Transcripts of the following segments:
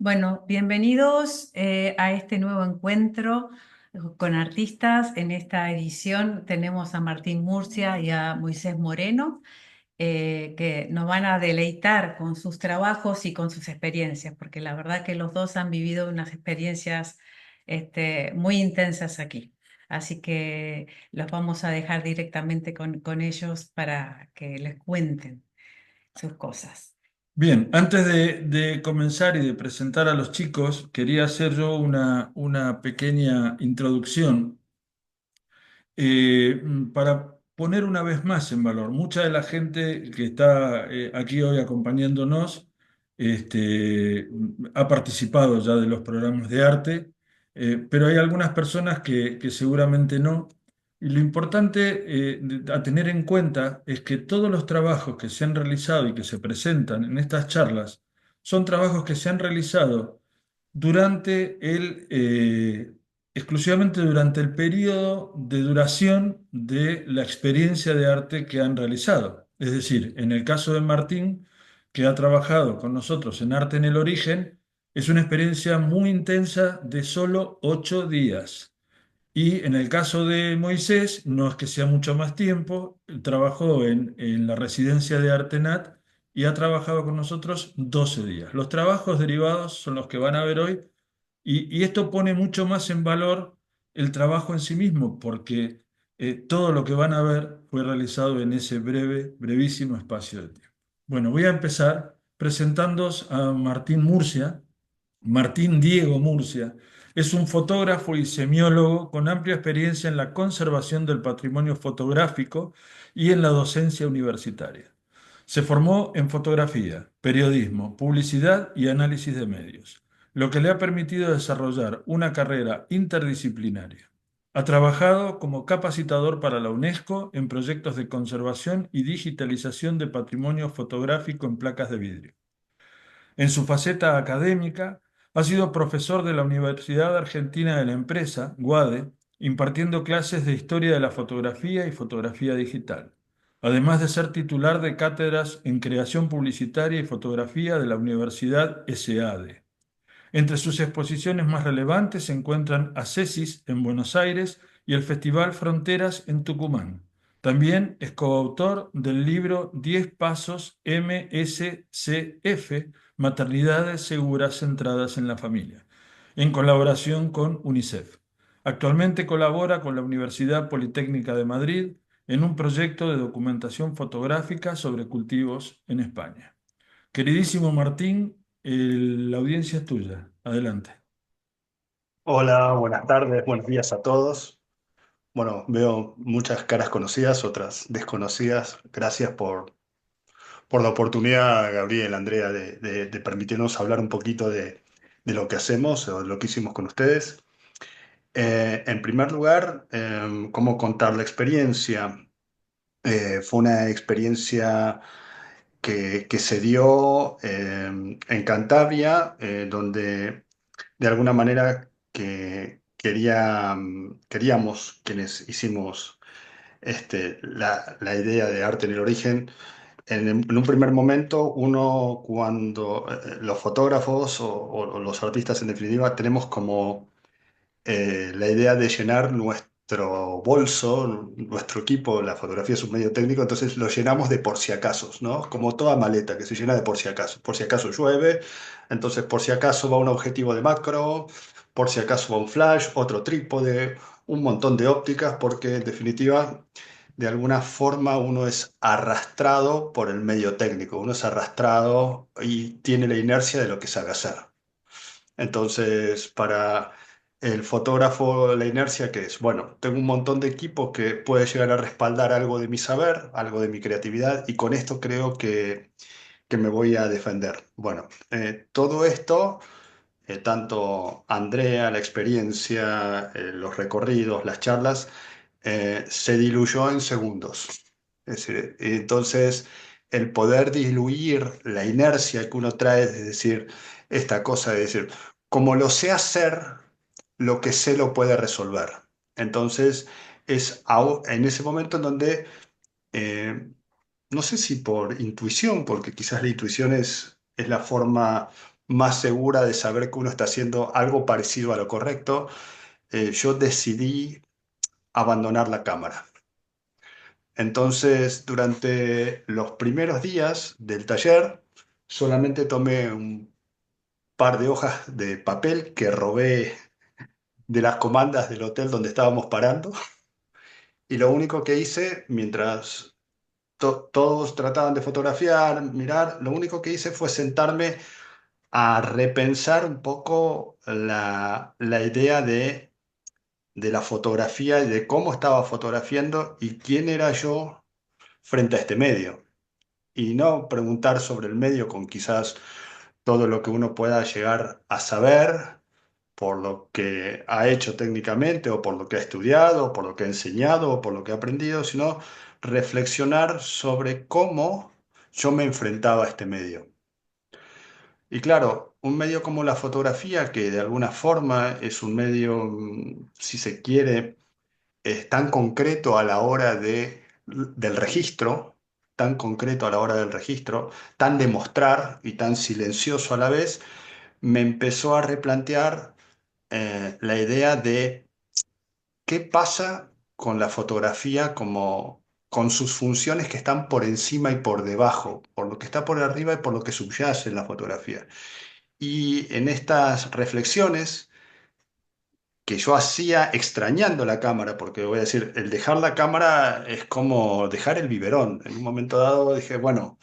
Bueno, bienvenidos a este nuevo encuentro con artistas. En esta edición tenemos a Martín Murcia y a Moisés Moreno, que nos van a deleitar con sus trabajos y con sus experiencias, porque la verdad que los dos han vivido unas experiencias muy intensas aquí. Así que los vamos a dejar directamente con ellos para que les cuenten sus cosas. Bien, antes de comenzar y de presentar a los chicos, quería hacer yo una pequeña introducción para poner una vez más en valor. Mucha de la gente que está aquí hoy acompañándonos ha participado ya de los programas de arte, pero hay algunas personas que seguramente no. Y lo importante a tener en cuenta es que todos los trabajos que se han realizado y que se presentan en estas charlas son trabajos que se han realizado durante exclusivamente durante el periodo de duración de la experiencia de arte que han realizado. Es decir, en el caso de Martín, que ha trabajado con nosotros en Arte en el Origen, es una experiencia muy intensa de solo 8 días. Y en el caso de Moisés, no es que sea mucho más tiempo, él trabajó en la residencia de Artenat y ha trabajado con nosotros 12 días. Los trabajos derivados son los que van a ver hoy y esto pone mucho más en valor el trabajo en sí mismo, porque todo lo que van a ver fue realizado en ese brevísimo espacio de tiempo. Bueno, voy a empezar presentándoos a Martín Murcia. Martín Diego Murcia es un fotógrafo y semiólogo con amplia experiencia en la conservación del patrimonio fotográfico y en la docencia universitaria. Se formó en fotografía, periodismo, publicidad y análisis de medios, lo que le ha permitido desarrollar una carrera interdisciplinaria. Ha trabajado como capacitador para la UNESCO en proyectos de conservación y digitalización de patrimonio fotográfico en placas de vidrio. En su faceta académica, ha sido profesor de la Universidad Argentina de la Empresa, UADE, impartiendo clases de historia de la fotografía y fotografía digital, además de ser titular de cátedras en creación publicitaria y fotografía de la Universidad SADE. Entre sus exposiciones más relevantes se encuentran Acesis en Buenos Aires y el Festival Fronteras en Tucumán. También es coautor del libro 10 Pasos MSCF, Maternidades Seguras Centradas en la Familia, en colaboración con UNICEF. Actualmente colabora con la Universidad Politécnica de Madrid en un proyecto de documentación fotográfica sobre cultivos en España. Queridísimo Martín, la audiencia es tuya. Adelante. Hola, buenas tardes, buenos días a todos. Bueno, veo muchas caras conocidas, otras desconocidas. Gracias por la oportunidad, Gabriel, Andrea, de permitirnos hablar un poquito de lo que hacemos o de lo que hicimos con ustedes. En primer lugar, ¿cómo contar la experiencia? Fue una experiencia que se dio en Cantabria, donde de alguna manera queríamos, quienes hicimos la idea de arte en el origen, en un primer momento, uno cuando los fotógrafos o los artistas en definitiva tenemos como la idea de llenar nuestro bolso, nuestro equipo, la fotografía es un medio técnico, entonces lo llenamos de por si acaso, ¿no? Como toda maleta que se llena de por si acaso llueve, entonces por si acaso va un objetivo de macro, por si acaso va un flash, otro trípode, un montón de ópticas, porque en definitiva, de alguna forma uno es arrastrado por el medio técnico, uno es arrastrado y tiene la inercia de lo que sabe hacer. Entonces, para el fotógrafo, la inercia que es, bueno, tengo un montón de equipos que puede llegar a respaldar algo de mi saber, algo de mi creatividad, y con esto creo que me voy a defender. Bueno, todo esto, tanto Andrea, la experiencia, los recorridos, las charlas, se diluyó en segundos. Es decir, entonces, el poder diluir la inercia que uno trae, es decir, esta cosa de decir, como lo sé hacer, lo que sé lo puede resolver. Entonces, en ese momento en donde, no sé si por intuición, porque quizás la intuición es la forma más segura de saber que uno está haciendo algo parecido a lo correcto, yo decidí abandonar la cámara. Entonces, durante los primeros días del taller, solamente tomé un par de hojas de papel que robé de las comandas del hotel donde estábamos parando. Y lo único que hice, mientras todos trataban de fotografiar, mirar, lo único que hice fue sentarme a repensar un poco la idea de la fotografía y de cómo estaba fotografiando y quién era yo frente a este medio. Y no preguntar sobre el medio con quizás todo lo que uno pueda llegar a saber por lo que ha hecho técnicamente o por lo que ha estudiado, o por lo que ha enseñado o por lo que ha aprendido, sino reflexionar sobre cómo yo me enfrentaba a este medio. Y claro, un medio como la fotografía, que de alguna forma es un medio, si se quiere, es tan concreto a la hora del registro, tan concreto a la hora del registro, tan de mostrar y tan silencioso a la vez, me empezó a replantear la idea de qué pasa con la fotografía como con sus funciones que están por encima y por debajo, por lo que está por arriba y por lo que subyace en la fotografía. Y en estas reflexiones que yo hacía extrañando la cámara, porque voy a decir, el dejar la cámara es como dejar el biberón. En un momento dado dije, bueno,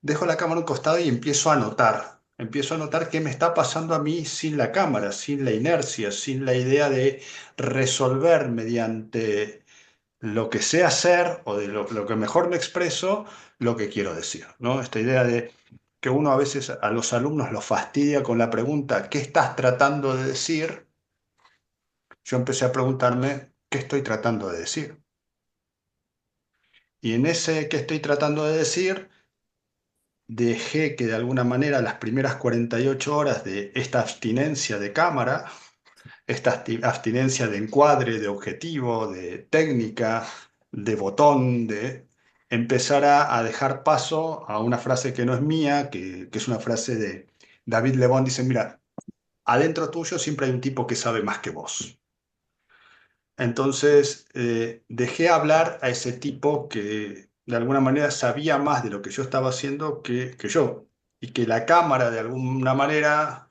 dejo la cámara a un costado y empiezo a notar. Empiezo a notar qué me está pasando a mí sin la cámara, sin la inercia, sin la idea de resolver mediante lo que sé hacer o de lo que mejor me expreso, lo que quiero decir, ¿no? Esta idea de que uno a veces a los alumnos los fastidia con la pregunta, ¿qué estás tratando de decir? Yo empecé a preguntarme, ¿qué estoy tratando de decir? Y en ese ¿qué estoy tratando de decir? Dejé que de alguna manera las primeras 48 horas de esta abstinencia de cámara, esta abstinencia de encuadre, de objetivo, de técnica, de botón, de empezar a dejar paso a una frase que no es mía, que es una frase de David Lebón, dice, mira, adentro tuyo siempre hay un tipo que sabe más que vos. Entonces dejé hablar a ese tipo que de alguna manera sabía más de lo que yo estaba haciendo que yo. Y que la cámara de alguna manera,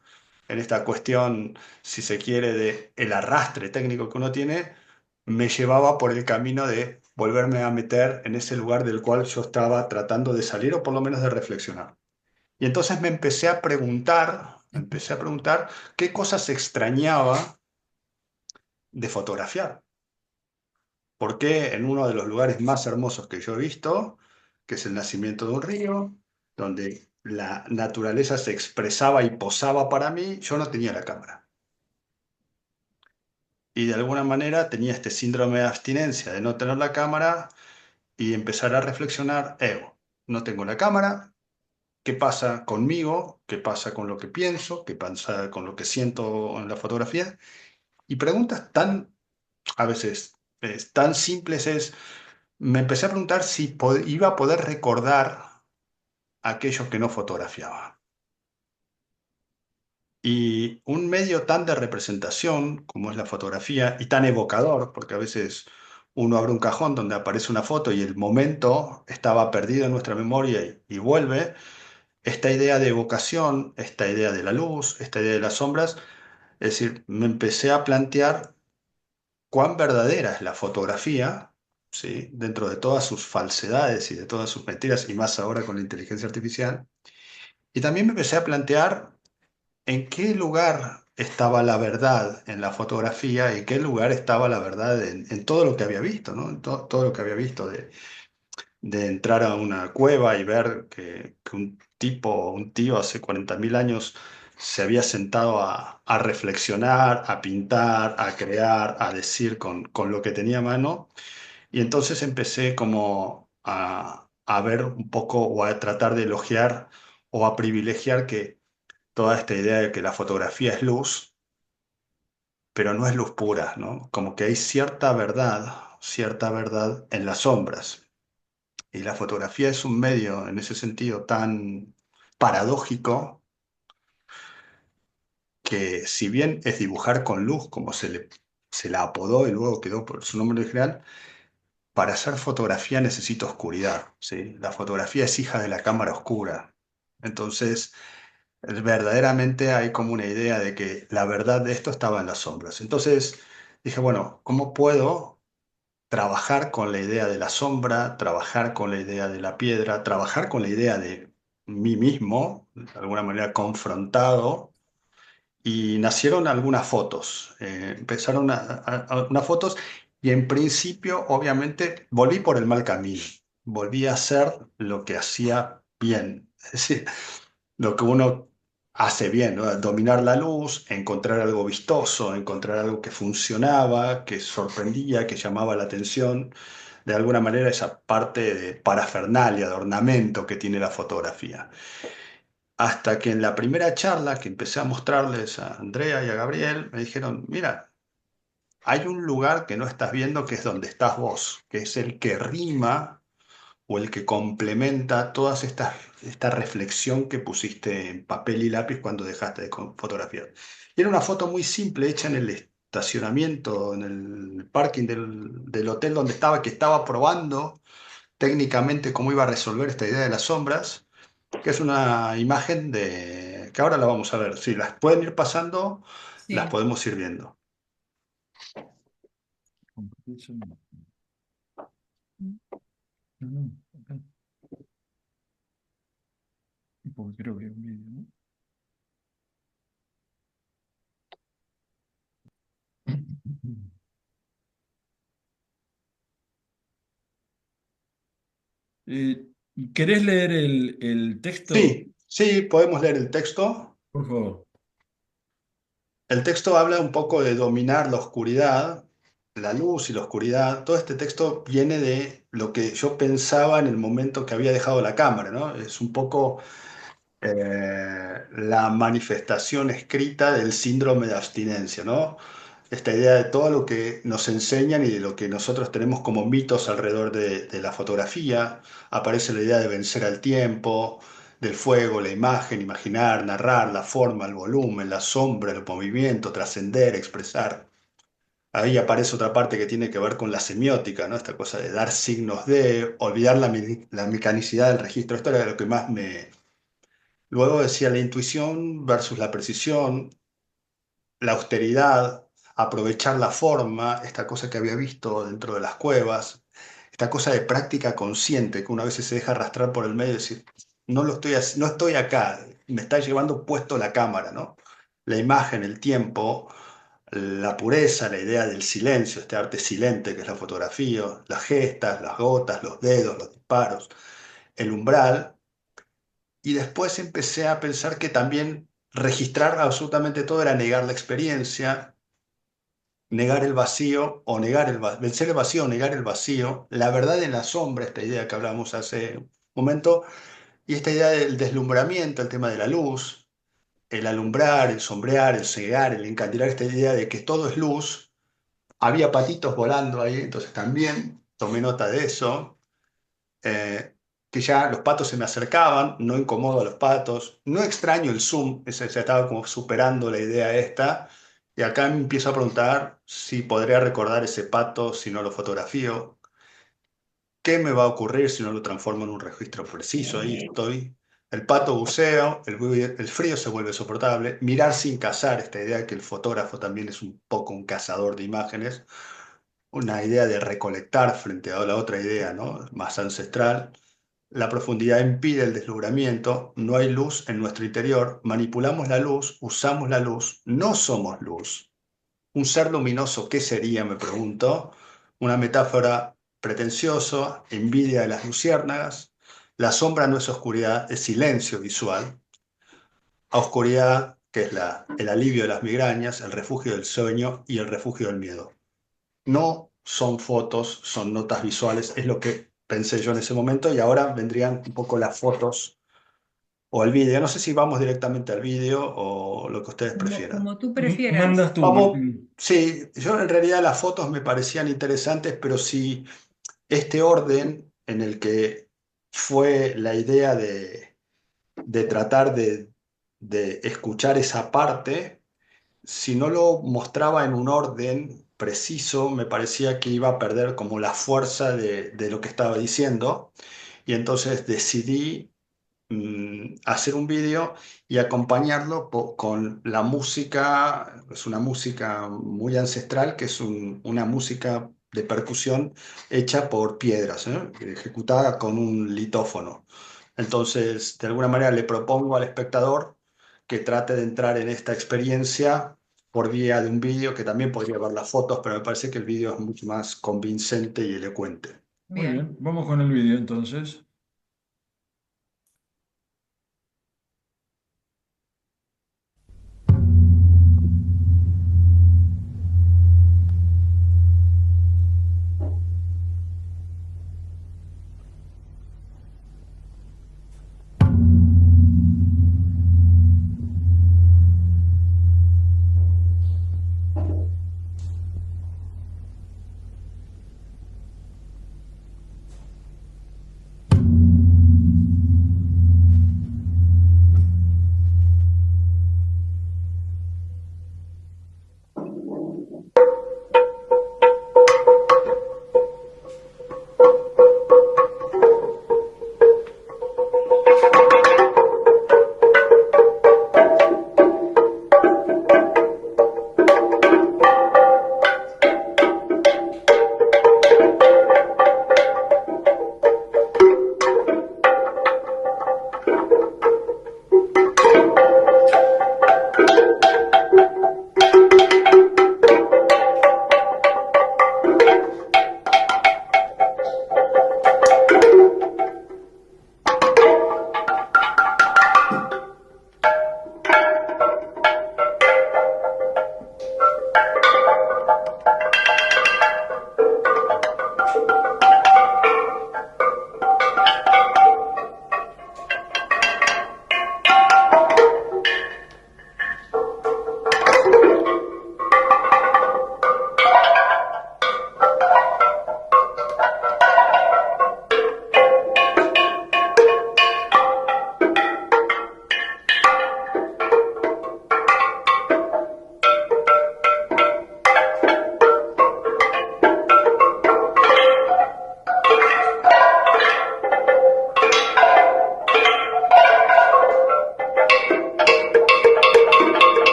en esta cuestión, si se quiere, de el arrastre técnico que uno tiene, me llevaba por el camino de volverme a meter en ese lugar del cual yo estaba tratando de salir o por lo menos de reflexionar. Y entonces me empecé a preguntar qué cosas extrañaba de fotografiar. Porque en uno de los lugares más hermosos que yo he visto, que es el nacimiento de un río, donde la naturaleza se expresaba y posaba para mí, yo no tenía la cámara. Y de alguna manera tenía este síndrome de abstinencia de no tener la cámara y empezar a reflexionar, no tengo la cámara, ¿qué pasa conmigo? ¿Qué pasa con lo que pienso? ¿Qué pasa con lo que siento en la fotografía? Y preguntas tan, a veces, tan simples es, me empecé a preguntar si iba a poder recordar aquello que no fotografiaba. Y un medio tan de representación como es la fotografía y tan evocador, porque a veces uno abre un cajón donde aparece una foto y el momento estaba perdido en nuestra memoria y vuelve, esta idea de evocación, esta idea de la luz, esta idea de las sombras, es decir, me empecé a plantear cuán verdadera es la fotografía, ¿sí? Dentro de todas sus falsedades y de todas sus mentiras, y más ahora con la inteligencia artificial. Y también me empecé a plantear en qué lugar estaba la verdad en la fotografía y qué lugar estaba la verdad en todo lo que había visto, ¿no? En todo lo que había visto de entrar a una cueva y ver que un tipo, un tío hace 40.000 años se había sentado a reflexionar, a pintar, a crear, a decir con lo que tenía a mano. Y entonces empecé como a ver un poco o a tratar de elogiar o a privilegiar que toda esta idea de que la fotografía es luz, pero no es luz pura, ¿no? Como que hay cierta verdad en las sombras. Y la fotografía es un medio en ese sentido tan paradójico que si bien es dibujar con luz, como se la apodó y luego quedó por su nombre original, para hacer fotografía necesita oscuridad, ¿sí? La fotografía es hija de la cámara oscura. Entonces, verdaderamente hay como una idea de que la verdad de esto estaba en las sombras. Entonces dije, bueno, ¿cómo puedo trabajar con la idea de la sombra, trabajar con la idea de la piedra, trabajar con la idea de mí mismo, de alguna manera confrontado? Y nacieron algunas fotos, empezaron unas fotos y en principio obviamente volví por el mal camino, volví a hacer lo que hacía bien, es decir, lo que uno hace bien, ¿no? Dominar la luz, encontrar algo vistoso, encontrar algo que funcionaba, que sorprendía, que llamaba la atención, de alguna manera esa parte de parafernalia, de ornamento que tiene la fotografía. Hasta que en la primera charla que empecé a mostrarles a Andrea y a Gabriel, me dijeron, mira, hay un lugar que no estás viendo que es donde estás vos, que es el que rima o el que complementa esta reflexión que pusiste en papel y lápiz cuando dejaste de fotografiar. Y era una foto muy simple, hecha en el estacionamiento, en el parking del hotel donde estaba, que estaba probando técnicamente cómo iba a resolver esta idea de las sombras, que es una imagen que ahora la vamos a ver. Si las pueden ir pasando, las Sí. podemos ir viendo. Porque creo que es un vídeo, ¿no? Eh, ¿Querés leer el texto? Sí, sí, podemos leer el texto. Por favor. El texto habla un poco de dominar la oscuridad, la luz y la oscuridad. Todo este texto viene de lo que yo pensaba en el momento que había dejado la cámara, ¿no? Es un poco la manifestación escrita del síndrome de abstinencia, ¿no? Esta idea de todo lo que nos enseñan y de lo que nosotros tenemos como mitos alrededor de la fotografía. Aparece la idea de vencer al tiempo, del fuego, la imagen, imaginar, narrar, la forma, el volumen, la sombra, el movimiento, trascender, expresar. Ahí aparece otra parte que tiene que ver con la semiótica, ¿no? Esta cosa de dar signos de, olvidar la mecanicidad del registro. Esto era lo que más me... Luego decía la intuición versus la precisión, la austeridad, aprovechar la forma, esta cosa que había visto dentro de las cuevas, esta cosa de práctica consciente que una vez se deja arrastrar por el medio y decir, no estoy acá, me está llevando puesto la cámara, ¿no? La imagen, el tiempo, la pureza, la idea del silencio, este arte silente que es la fotografía, las gestas, las gotas, los dedos, los disparos, el umbral. Y después empecé a pensar que también registrar absolutamente todo era negar la experiencia, negar el vacío o vencer el vacío o negar el vacío, la verdad en la sombra, esta idea que hablamos hace un momento, y esta idea del deslumbramiento, el tema de la luz, el alumbrar, el sombrear, el cegar, el encandilar, esta idea de que todo es luz. Había patitos volando ahí, entonces también tomé nota de eso. eh, que ya los patos se me acercaban, no incomodo a los patos, no extraño el zoom, ya estaba como superando la idea esta, y acá me empiezo a preguntar si podría recordar ese pato si no lo fotografío, qué me va a ocurrir si no lo transformo en un registro preciso, ahí estoy. El pato buceo, el frío se vuelve soportable, mirar sin cazar, esta idea de que el fotógrafo también es un poco un cazador de imágenes, una idea de recolectar frente a la otra idea, ¿no? Más ancestral. La profundidad impide el deslumbramiento, no hay luz en nuestro interior, manipulamos la luz, usamos la luz, no somos luz. Un ser luminoso, ¿qué sería? Me pregunto. Una metáfora pretenciosa, envidia de las luciérnagas. La sombra no es oscuridad, es silencio visual. A oscuridad, que es el alivio de las migrañas, el refugio del sueño y el refugio del miedo. No son fotos, son notas visuales, es lo que pensé yo en ese momento y ahora vendrían un poco las fotos o el vídeo. No sé si vamos directamente al vídeo o lo que ustedes prefieran. Como tú prefieras. Mandas tú, Vamos, Martín. sí, yo en realidad las fotos me parecían interesantes, pero si este orden en el que fue la idea de tratar de escuchar esa parte si no lo mostraba en un orden preciso, me parecía que iba a perder como la fuerza de lo que estaba diciendo. Y entonces decidí hacer un vídeo y acompañarlo con la música. Es una música muy ancestral, que es una música de percusión hecha por piedras, ¿eh? Ejecutada con un litófono. Entonces, de alguna manera le propongo al espectador que trate de entrar en esta experiencia por vía de un vídeo, que también podría ver las fotos, pero me parece que el vídeo es mucho más convincente y elocuente. Muy Bien. bien, vamos con el vídeo entonces.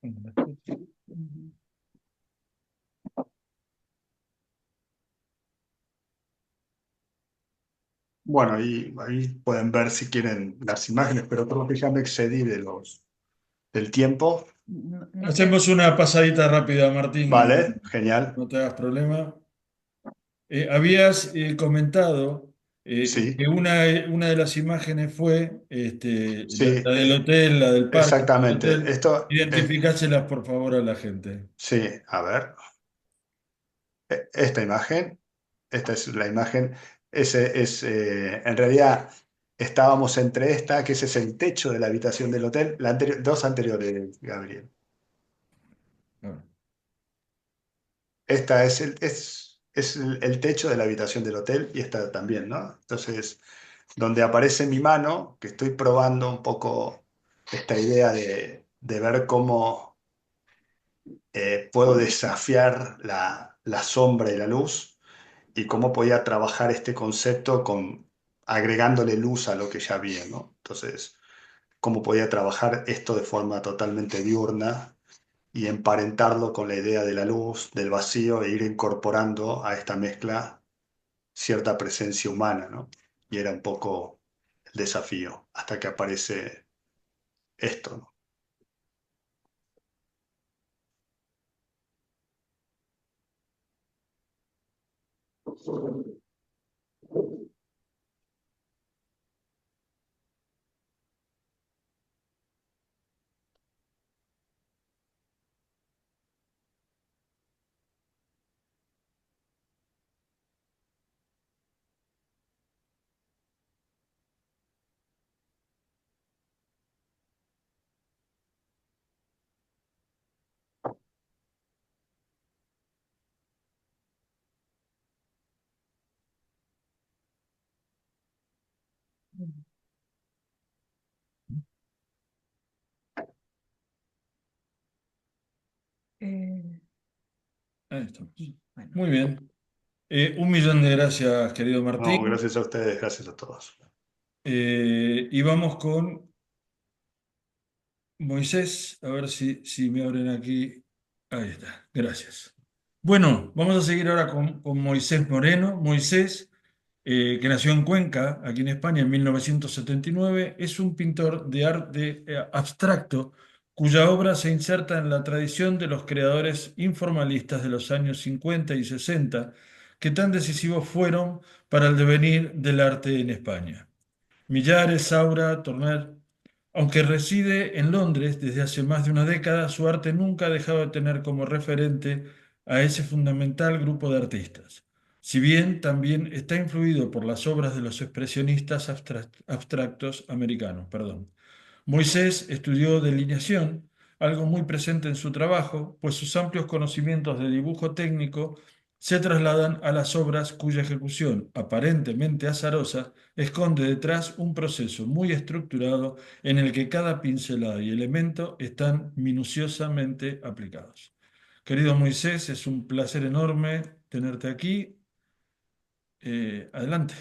Ujú. Bueno, y ahí pueden ver si quieren las imágenes, pero creo que ya me excedí del tiempo. No, no te... Hacemos una pasadita rápida, Martín, Vale, genial. no te hagas problema. Habías comentado Sí, que una de las imágenes fue sí, la del hotel, la del parque del exactamente. hotel. Esto es, Identificáselas, por favor, a la gente. sí, a ver, esta imagen, esta es la imagen, en realidad estábamos entre esta, que ese es el techo de la habitación del hotel, dos anteriores, Gabriel. Ah, Esta es el techo de la habitación del hotel y esta también, ¿no? Entonces, donde aparece mi mano, que estoy probando un poco esta idea de ver cómo puedo desafiar la sombra y la luz y cómo podía trabajar este concepto agregándole luz a lo que ya había, ¿no? Entonces, cómo podía trabajar esto de forma totalmente diurna y emparentarlo con la idea de la luz, del vacío e ir incorporando a esta mezcla cierta presencia humana, ¿no? Y era un poco el desafío hasta que aparece esto, ¿no? Eh, ahí estamos. bueno, Muy bien. 1 millón de gracias, querido No, Martín. gracias a ustedes, gracias a todos. Y vamos con Moisés, a ver si me abren aquí. Ahí está, gracias. Bueno, vamos a seguir ahora con Moisés Moreno. Moisés, que nació en Cuenca, aquí en España, en 1979, es un pintor de arte abstracto cuya obra se inserta en la tradición de los creadores informalistas de los años 50 y 60, que tan decisivos fueron para el devenir del arte en España. Millares, Saura, Torner. Aunque reside en Londres desde hace más de una década, su arte nunca ha dejado de tener como referente a ese fundamental grupo de artistas. Si bien también está influido por las obras de los expresionistas abstractos americanos. Perdón. Moisés estudió delineación, algo muy presente en su trabajo, pues sus amplios conocimientos de dibujo técnico se trasladan a las obras cuya ejecución, aparentemente azarosa, esconde detrás un proceso muy estructurado en el que cada pincelada y elemento están minuciosamente aplicados. Querido Moisés, es un placer enorme tenerte aquí. Adelante,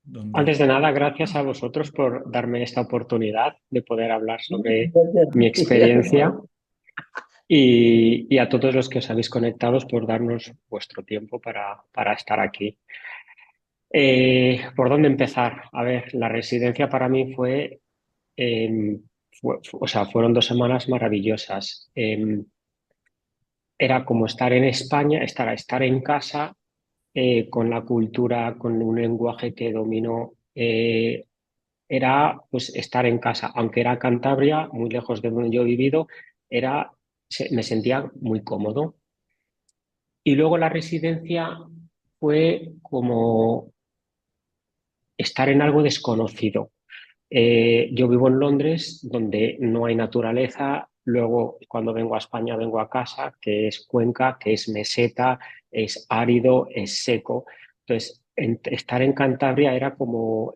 donde... Antes de nada, gracias a vosotros por darme esta oportunidad de poder hablar sobre mi experiencia y a todos los que os habéis conectado por darnos vuestro tiempo para estar aquí. ¿Por dónde empezar? A ver, la residencia para mí o sea, fueron 2 semanas maravillosas. Era como estar en España, estar en casa con la cultura, con un lenguaje que dominó. Era pues estar en casa, aunque era Cantabria, muy lejos de donde yo he vivido, me sentía muy cómodo. Y luego la residencia fue como estar en algo desconocido. Yo vivo en Londres, donde no hay naturaleza. Luego, cuando vengo a España, vengo a casa, que es Cuenca, que es meseta, es árido, es seco. Entonces, estar en Cantabria era como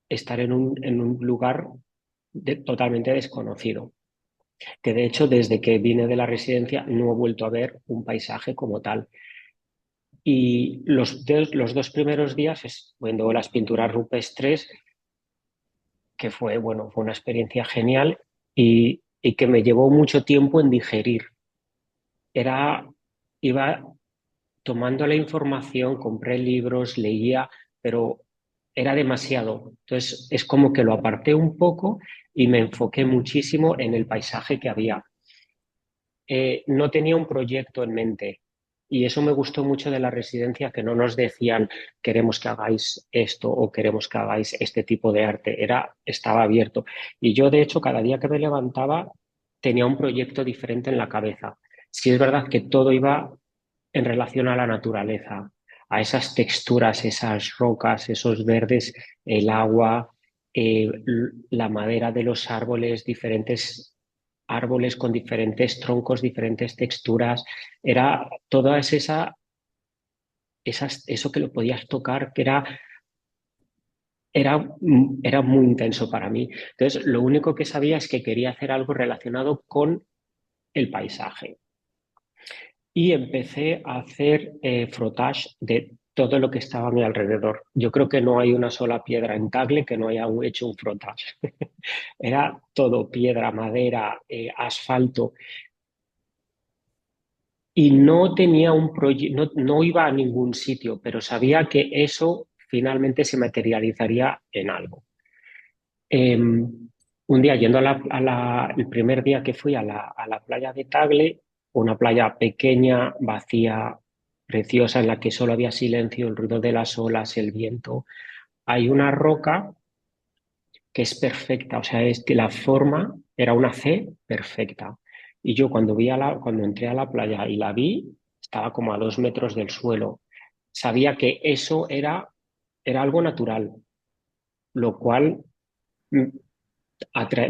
estar en un lugar totalmente desconocido, que de hecho desde que vine de la residencia no he vuelto a ver un paisaje como tal. Y los 2 primeros días es viendo las pinturas rupestres, que fue, bueno, fue una experiencia genial. Y y que me llevó mucho tiempo en digerir. Iba tomando la información, compré libros, leía, pero era demasiado. Entonces es como que lo aparté un poco y me enfoqué muchísimo en el paisaje que había. No tenía un proyecto en mente. Y eso me gustó mucho de la residencia, que no nos decían queremos que hagáis esto o queremos que hagáis este tipo de arte. Estaba abierto. Y yo, de hecho, cada día que me levantaba tenía un proyecto diferente en la cabeza. Sí es verdad que todo iba en relación a la naturaleza, a esas texturas, esas rocas, esos verdes, el agua, la madera de los árboles, diferentes árboles con diferentes troncos, diferentes texturas. Era toda eso que lo podías tocar, era muy intenso para mí. Entonces, lo único que sabía es que quería hacer algo relacionado con el paisaje. Y empecé a hacer frottage de todo lo que estaba a mi alrededor. Yo creo que no hay una sola piedra en Tagle que no haya hecho un frottage. Era todo piedra, madera, asfalto. Y no tenía un proyecto, no iba a ningún sitio, pero sabía que eso finalmente se materializaría en algo. Un día, yendo el primer día que fui a la playa de Tagle, una playa pequeña, vacía, preciosa, en la que solo había silencio, el ruido de las olas, el viento, hay una roca que es perfecta, o sea, es que la forma era una C perfecta. Y yo cuando entré a la playa y la vi, estaba como a 2 metros del suelo. Sabía que eso era algo natural, lo cual mm,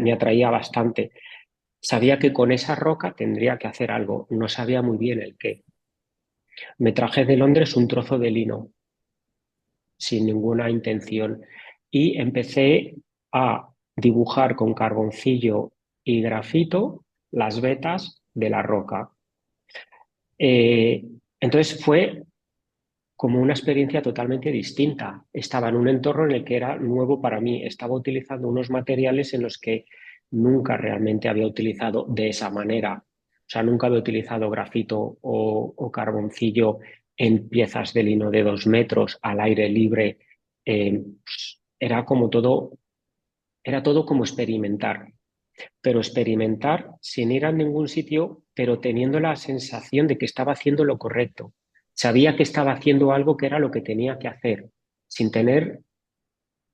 me atraía bastante. Sabía que con esa roca tendría que hacer algo, no sabía muy bien el qué. Me traje de Londres un trozo de lino sin ninguna intención y empecé a dibujar con carboncillo y grafito las vetas de la roca. Eh, entonces fue como una experiencia totalmente distinta. Estaba en un entorno en el que era nuevo para mí. Estaba utilizando unos materiales en los que nunca realmente había utilizado de esa manera. O sea, nunca había utilizado grafito o carboncillo en piezas de lino de 2 metros al aire libre. Era como era todo como experimentar, pero experimentar sin ir a ningún sitio, pero teniendo la sensación de que estaba haciendo lo correcto. Sabía que estaba haciendo algo que era lo que tenía que hacer, sin tener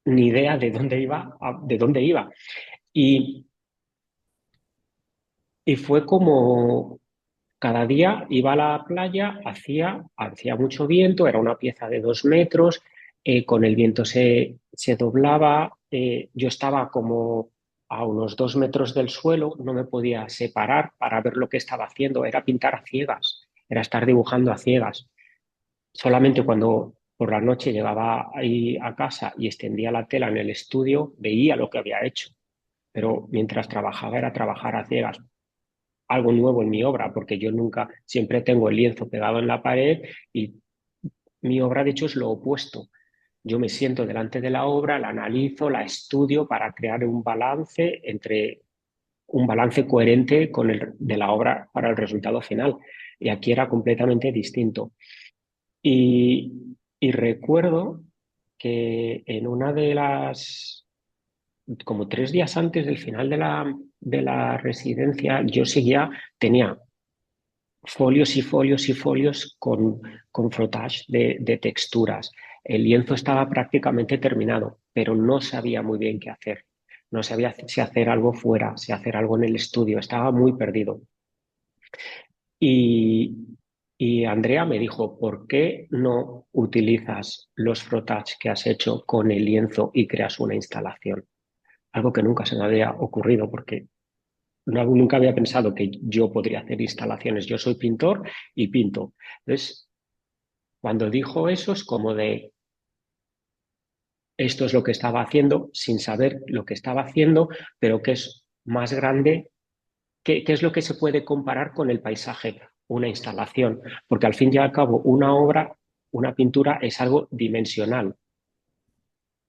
ni idea de dónde iba, de dónde iba. Y, y fue como cada día iba a la playa, hacía mucho viento, era una pieza de 2 metros, con el viento se doblaba, yo estaba como a unos 2 metros del suelo, no me podía separar para ver lo que estaba haciendo, era pintar a ciegas, era estar dibujando a ciegas. Solamente cuando por la noche llegaba ahí a casa y extendía la tela en el estudio, veía lo que había hecho, pero mientras trabajaba era trabajar a ciegas, algo nuevo en mi obra, porque yo nunca, siempre tengo el lienzo pegado en la pared y mi obra de hecho es lo opuesto. Yo me siento delante de la obra, la analizo, la estudio para crear un balance coherente con el de la obra para el resultado final. Y aquí era completamente distinto. Y recuerdo que en una como 3 días antes del final de la residencia, tenía folios y folios y folios con frottage de texturas. El lienzo estaba prácticamente terminado, pero no sabía muy bien qué hacer. No sabía si hacer algo fuera, si hacer algo en el estudio. Estaba muy perdido. Y, y Andrea me dijo, ¿por qué no utilizas los frotage que has hecho con el lienzo y creas una instalación? Algo que nunca se me había ocurrido porque nunca había pensado que yo podría hacer instalaciones. Yo soy pintor y pinto. Entonces, cuando dijo eso es como de, esto es lo que estaba haciendo sin saber lo que estaba haciendo, pero que es más grande, ¿qué es lo que se puede comparar con el paisaje? Una instalación, porque al fin y al cabo una obra, una pintura es algo dimensional,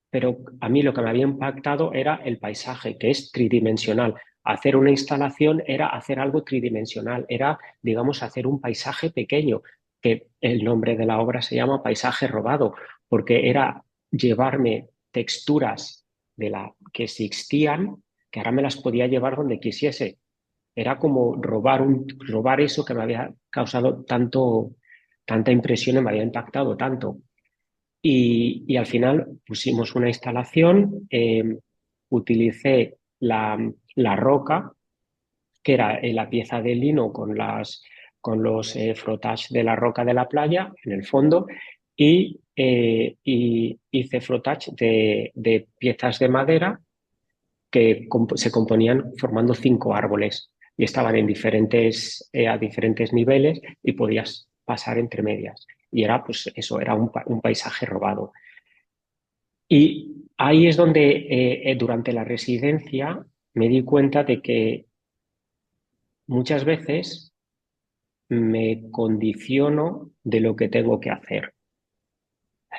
pero a mí lo que me había impactado era el paisaje, que es tridimensional. Hacer una instalación era hacer algo tridimensional, era, digamos, hacer un paisaje pequeño, que el nombre de la obra se llama Paisaje Robado, porque era llevarme texturas que existían, que ahora me las podía llevar donde quisiese. Era como robar eso que me había causado tanta impresión y me había impactado tanto. Y al final pusimos una instalación, utilicé la roca, que era la pieza de lino con los frotages de la roca de la playa en el fondo, y hice frotage de piezas de madera que se componían formando 5 árboles y estaban a diferentes niveles y podías pasar entre medias. Y era, pues eso, era un paisaje robado. Y ahí es donde durante la residencia me di cuenta de que muchas veces me condiciono de lo que tengo que hacer.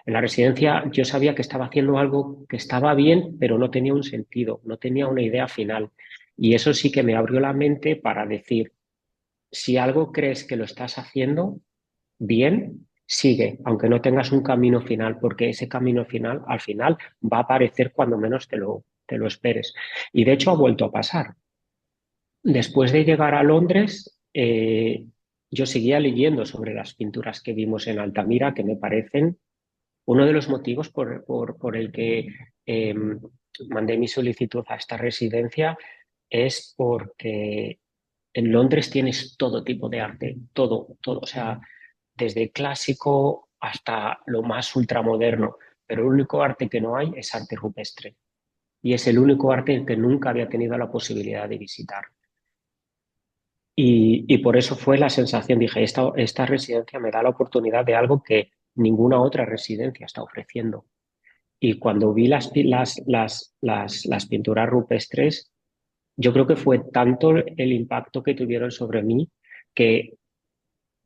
En la residencia yo sabía que estaba haciendo algo que estaba bien, pero no tenía un sentido, no tenía una idea final. Y eso sí que me abrió la mente para decir, si algo crees que lo estás haciendo bien, sigue, aunque no tengas un camino final, porque ese camino final al final va a aparecer cuando menos te lo esperes. Y de hecho ha vuelto a pasar. Después de llegar a Londres, yo seguía leyendo sobre las pinturas que vimos en Altamira, que me parecen uno de los motivos por el que eh, mandé mi solicitud a esta residencia, es porque en Londres tienes todo tipo de arte, todo, todo, o sea, desde clásico hasta lo más ultramoderno, pero el único arte que no hay es arte rupestre. Y es el único arte que nunca había tenido la posibilidad de visitar. Y por eso fue la sensación, dije, esta residencia me da la oportunidad de algo que ninguna otra residencia está ofreciendo. Y cuando vi las pinturas rupestres, yo creo que fue tanto el impacto que tuvieron sobre mí que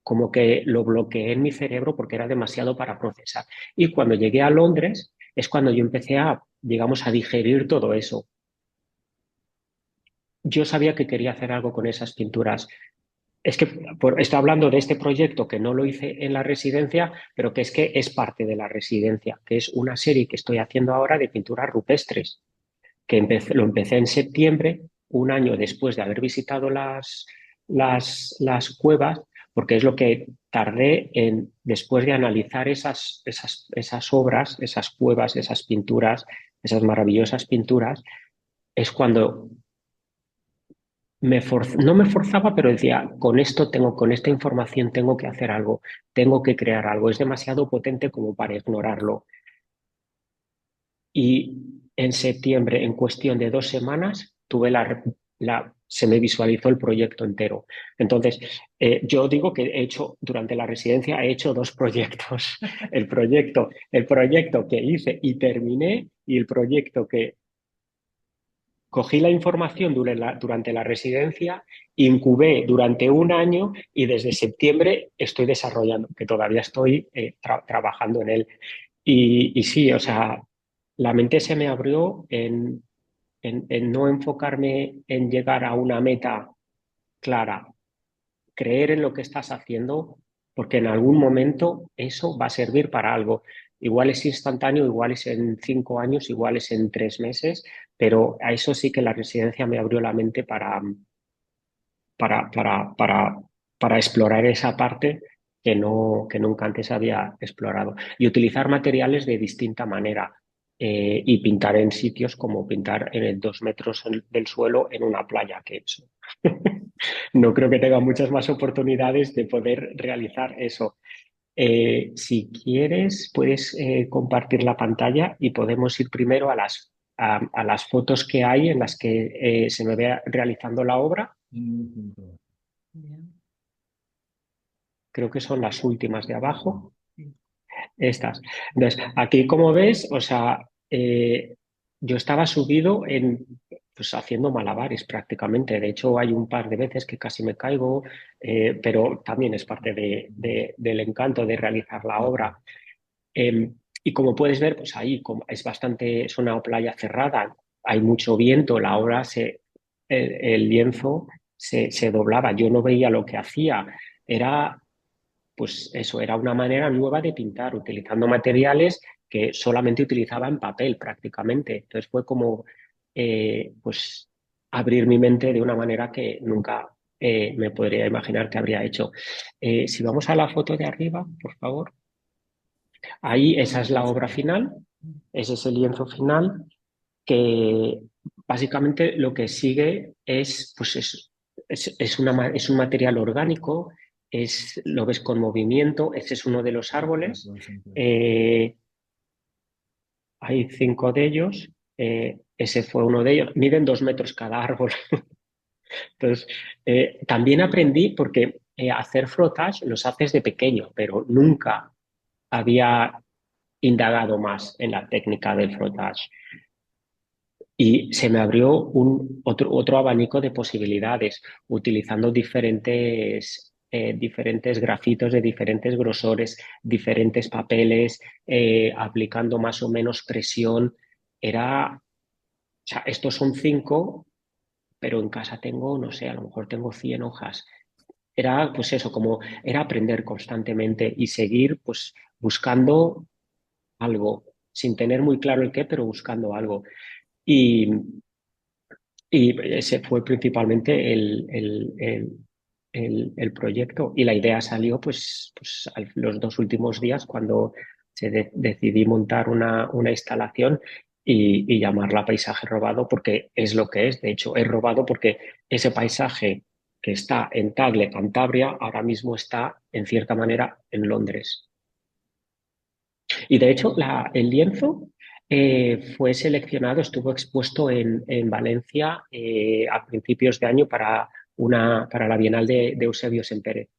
como que lo bloqueé en mi cerebro porque era demasiado para procesar. Y cuando llegué a Londres es cuando yo empecé digamos, a digerir todo eso. Yo sabía que quería hacer algo con esas pinturas. Es que estoy hablando de este proyecto que no lo hice en la residencia, pero que es parte de la residencia, que es una serie que estoy haciendo ahora de pinturas rupestres, que lo empecé en septiembre, un año después de haber visitado las cuevas, porque es lo que tardé después de analizar esas obras, esas cuevas, esas pinturas, esas maravillosas pinturas, es cuando no me forzaba, pero decía, con esta información tengo que hacer algo, tengo que crear algo, es demasiado potente como para ignorarlo. Y en septiembre, en cuestión de 2 semanas, se me visualizó el proyecto entero. Entonces, yo digo que durante la residencia he hecho 2 proyectos. El proyecto que hice y terminé, y el proyecto que cogí la información durante la residencia, incubé durante un año y desde septiembre estoy desarrollando, que todavía estoy trabajando en él. Y sí, o sea, la mente se me abrió en no enfocarme en llegar a una meta clara, creer en lo que estás haciendo, porque en algún momento eso va a servir para algo. Igual es instantáneo, igual es en 5 años, igual es en 3 meses, pero a eso sí que la residencia me abrió la mente para, para, para, para explorar esa parte que nunca antes había explorado. Y utilizar materiales de distinta manera. Y pintar en sitios como pintar en 2 metros del suelo en una playa, que eso. No creo que tenga muchas más oportunidades de poder realizar eso. Si quieres, puedes compartir la pantalla y podemos ir primero a las fotos que hay en las que se me ve realizando la obra. Bien. Creo que son las últimas de abajo. Sí. Estas. Entonces, aquí como ves, o sea, yo estaba subido pues haciendo malabares prácticamente. De hecho, hay un par de veces que casi me caigo, pero también es parte del encanto de realizar la obra. Y como puedes ver, pues ahí es una playa cerrada, hay mucho viento, la obra el lienzo se doblaba. Yo no veía lo que hacía. Era, pues eso, era una manera nueva de pintar, utilizando materiales que solamente utilizaba en papel prácticamente. Entonces fue como, pues, abrir mi mente de una manera que nunca me podría imaginar que habría hecho. Si vamos a la foto de arriba, por favor. Ahí esa es la obra final, ese es el lienzo final, que básicamente lo que sigue es, pues es un material orgánico, lo ves con movimiento, ese es uno de los árboles, eh, hay 5 de ellos, ese fue uno de ellos, miden 2 metros cada árbol. Entonces, también aprendí porque hacer frottage los haces de pequeño, pero nunca había indagado más en la técnica del frottage. Y se me abrió otro abanico de posibilidades, utilizando diferentes grafitos de diferentes grosores, diferentes papeles, aplicando más o menos presión. O sea, estos son 5, pero en casa tengo, no sé, a lo mejor tengo 100 hojas. Era, pues eso, como era aprender constantemente y seguir, pues, buscando algo, sin tener muy claro el qué, pero buscando algo. Y, y ese fue principalmente el proyecto. Y la idea salió pues los 2 últimos días cuando decidí montar una instalación y llamarla paisaje robado porque es lo que es. De hecho, es robado porque ese paisaje que está en Tagle, Cantabria, ahora mismo está en cierta manera en Londres. Y de hecho, el lienzo fue seleccionado, estuvo expuesto en Valencia a principios de año para la Bienal de Eusebio Sempere.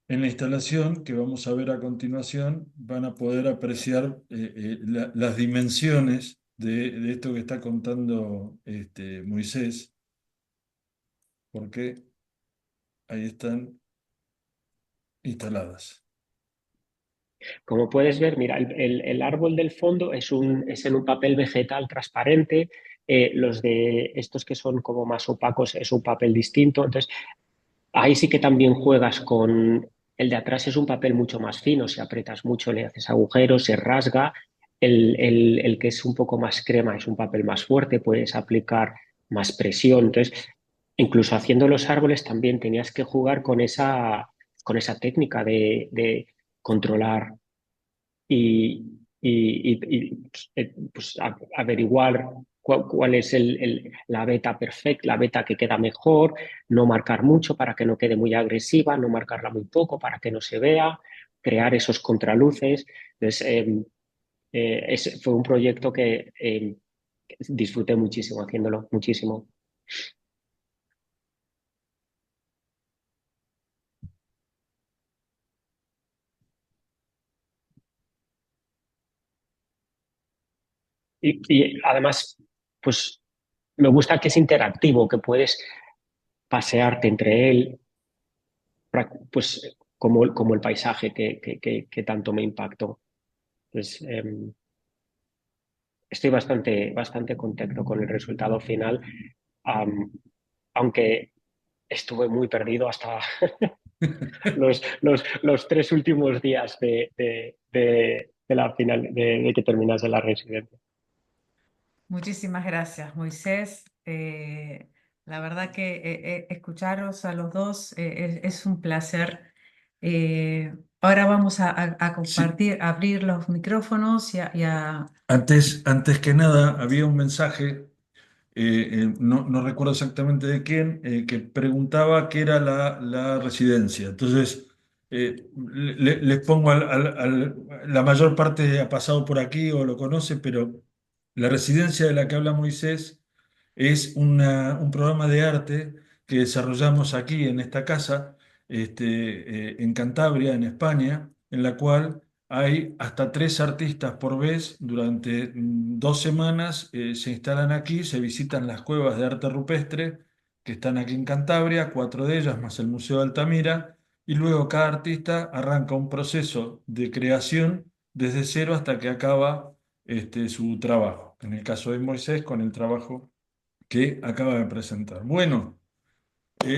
En la instalación que vamos a ver a continuación van a poder apreciar las dimensiones de esto que está contando Moisés, porque ahí están instaladas. Como puedes ver, mira, el árbol del fondo es en un papel vegetal transparente. Los de estos que son como más opacos es un papel distinto. Entonces, ahí sí que también juegas con... El de atrás es un papel mucho más fino, si aprietas mucho le haces agujeros, se rasga. El que es un poco más crema es un papel más fuerte, puedes aplicar más presión. Entonces, incluso haciendo los árboles también tenías que jugar con esa técnica de controlar y averiguar cuál es la beta perfecta, la beta que queda mejor, no marcar mucho para que no quede muy agresiva, no marcarla muy poco para que no se vea, crear esos contraluces. Entonces, fue un proyecto que disfruté muchísimo haciéndolo, muchísimo. Y además, pues me gusta que es interactivo, que puedes pasearte entre él, pues como el paisaje que tanto me impactó. Pues, estoy bastante contento con el resultado final, am, aunque estuve muy perdido hasta los 3 últimos días de la final, de que terminase la residencia. Muchísimas gracias, Moisés. La verdad que escucharos a los dos es un placer. Ahora vamos a Sí, compartir, abrir los micrófonos y antes que nada, había un mensaje, no recuerdo exactamente de quién, que preguntaba qué era la residencia. Entonces, les pongo, la mayor parte ha pasado por aquí o lo conoce, pero la residencia de la que habla Moisés es un programa de arte que desarrollamos aquí en esta casa, en Cantabria, en España, en la cual hay hasta 3 artistas por vez. Durante 2 semanas se instalan aquí, se visitan las cuevas de arte rupestre que están aquí en Cantabria, 4 de ellas más el Museo de Altamira, y luego cada artista arranca un proceso de creación desde cero hasta que acaba su trabajo. En el caso de Moisés, con el trabajo que acaba de presentar. Bueno,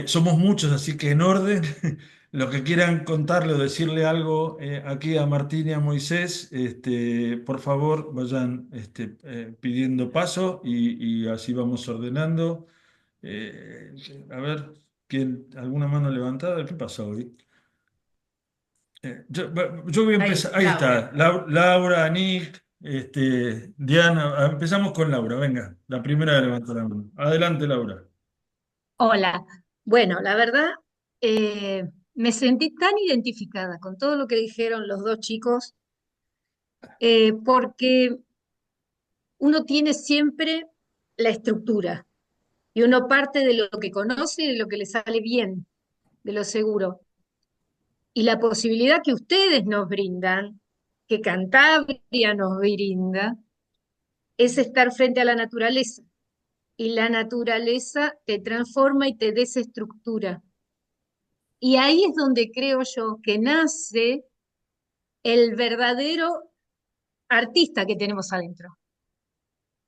somos muchos, así que en orden, los que quieran contarle o decirle algo aquí a Martín y a Moisés, por favor vayan pidiendo paso y así vamos ordenando. Eh, a ver, ¿alguna mano levantada? ¿Qué pasa hoy? Yo voy a Ahí, empezar. Ahí está. Laura. Laura, Nick, Diana. Empezamos con Laura. Venga, la primera que levantó la mano. Adelante, Laura. Hola. Bueno, la verdad, me sentí tan identificada con todo lo que dijeron los dos chicos, porque uno tiene siempre la estructura y uno parte de lo que conoce, de lo que le sale bien, de lo seguro. Y la posibilidad que ustedes nos brindan, que Cantabria nos brinda, es estar frente a la naturaleza. Y la naturaleza te transforma y te desestructura. Y ahí es donde creo yo que nace el verdadero artista que tenemos adentro,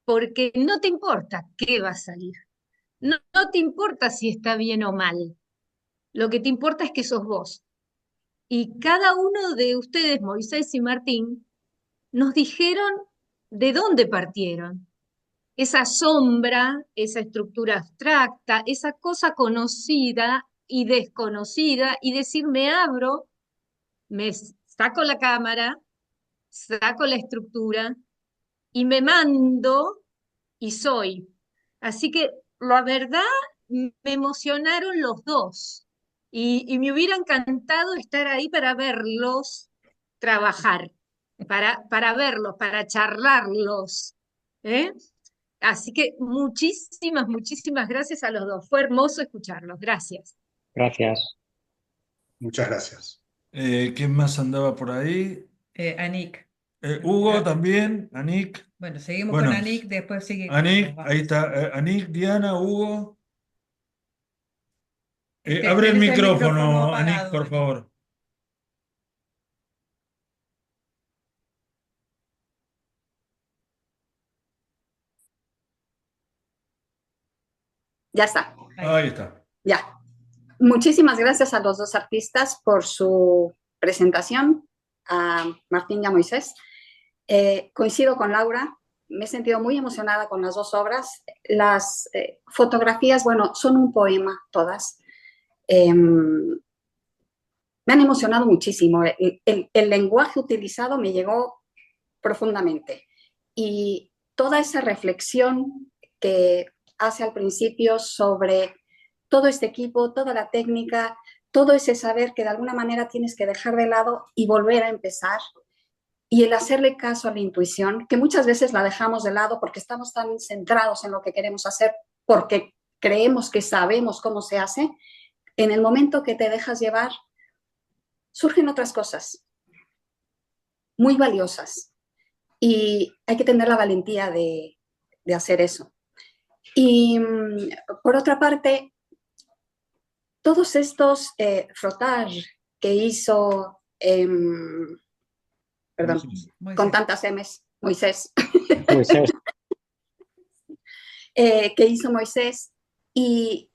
porque no te importa qué va a salir, no te importa si está bien o mal, lo que te importa es que sos vos. Y cada uno de ustedes, Moisés y Martín, nos dijeron de dónde partieron. Esa sombra, esa estructura abstracta, esa cosa conocida y desconocida, y decir, me abro, me saco la cámara, saco la estructura y me mando y soy. Así que la verdad me emocionaron los dos y me hubiera encantado estar ahí para verlos trabajar, para verlos, para charlarlos. ¿Eh? Así que muchísimas gracias a los dos. Fue hermoso escucharlos. Gracias. Gracias. Muchas gracias. ¿Quién más andaba por ahí? Anik. Hugo también, Anik. Bueno, seguimos con Bueno, Anik, después sigue Carlos. Anik, ahí Vamos. está. Anik, Diana, Hugo. Abre el Tenés el micrófono micrófono, Anik, apagado, por Anik. favor. Ya está, Ahí Ahí está. está. ya. Muchísimas gracias a los dos artistas por su presentación, a Martín y a Moisés. Coincido con Laura, me he sentido muy emocionada con las dos obras. Las fotografías, bueno, son un poema todas. Me han emocionado muchísimo. El lenguaje utilizado me llegó profundamente. Y toda esa reflexión que hace al principio sobre todo este equipo, toda la técnica, todo ese saber que de alguna manera tienes que dejar de lado y volver a empezar. Y el hacerle caso a la intuición, que muchas veces la dejamos de lado porque estamos tan centrados en lo que queremos hacer, porque creemos que sabemos cómo se hace, en el momento que te dejas llevar, surgen otras cosas muy valiosas. Y hay que tener la valentía de hacer eso. Y por otra parte, todos estos frotage que hizo, perdón, con Moisés. tantas M's, Moisés, Moisés, que hizo Moisés, y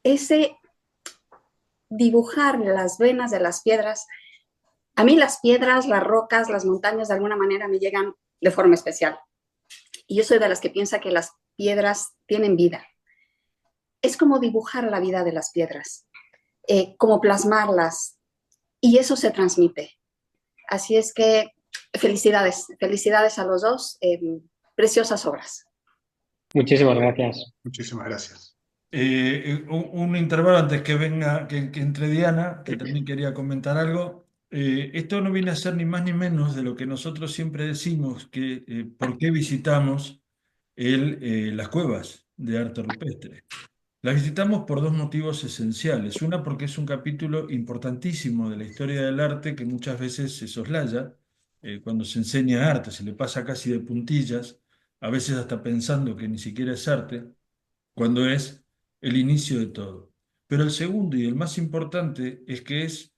ese dibujar las venas de las piedras, a mí las piedras, las rocas, las montañas de alguna manera me llegan de forma especial. Y yo soy de las que piensa que las piedras tienen vida. Es como dibujar la vida de las piedras, como plasmarlas, y eso se transmite. Así es que felicidades, felicidades a los dos, preciosas obras. muchísimas gracias. Muchísimas gracias. Un intervalo antes que venga, que entre Diana, que también quería comentar algo. Esto no viene a ser ni más ni menos de lo que nosotros siempre decimos, que por qué visitamos las cuevas de arte rupestre. Las visitamos por dos motivos esenciales. Una, porque es un capítulo importantísimo de la historia del arte que muchas veces se soslaya cuando se enseña arte, se le pasa casi de puntillas, a veces hasta pensando que ni siquiera es arte, cuando es el inicio de todo. Pero el segundo y el más importante es que es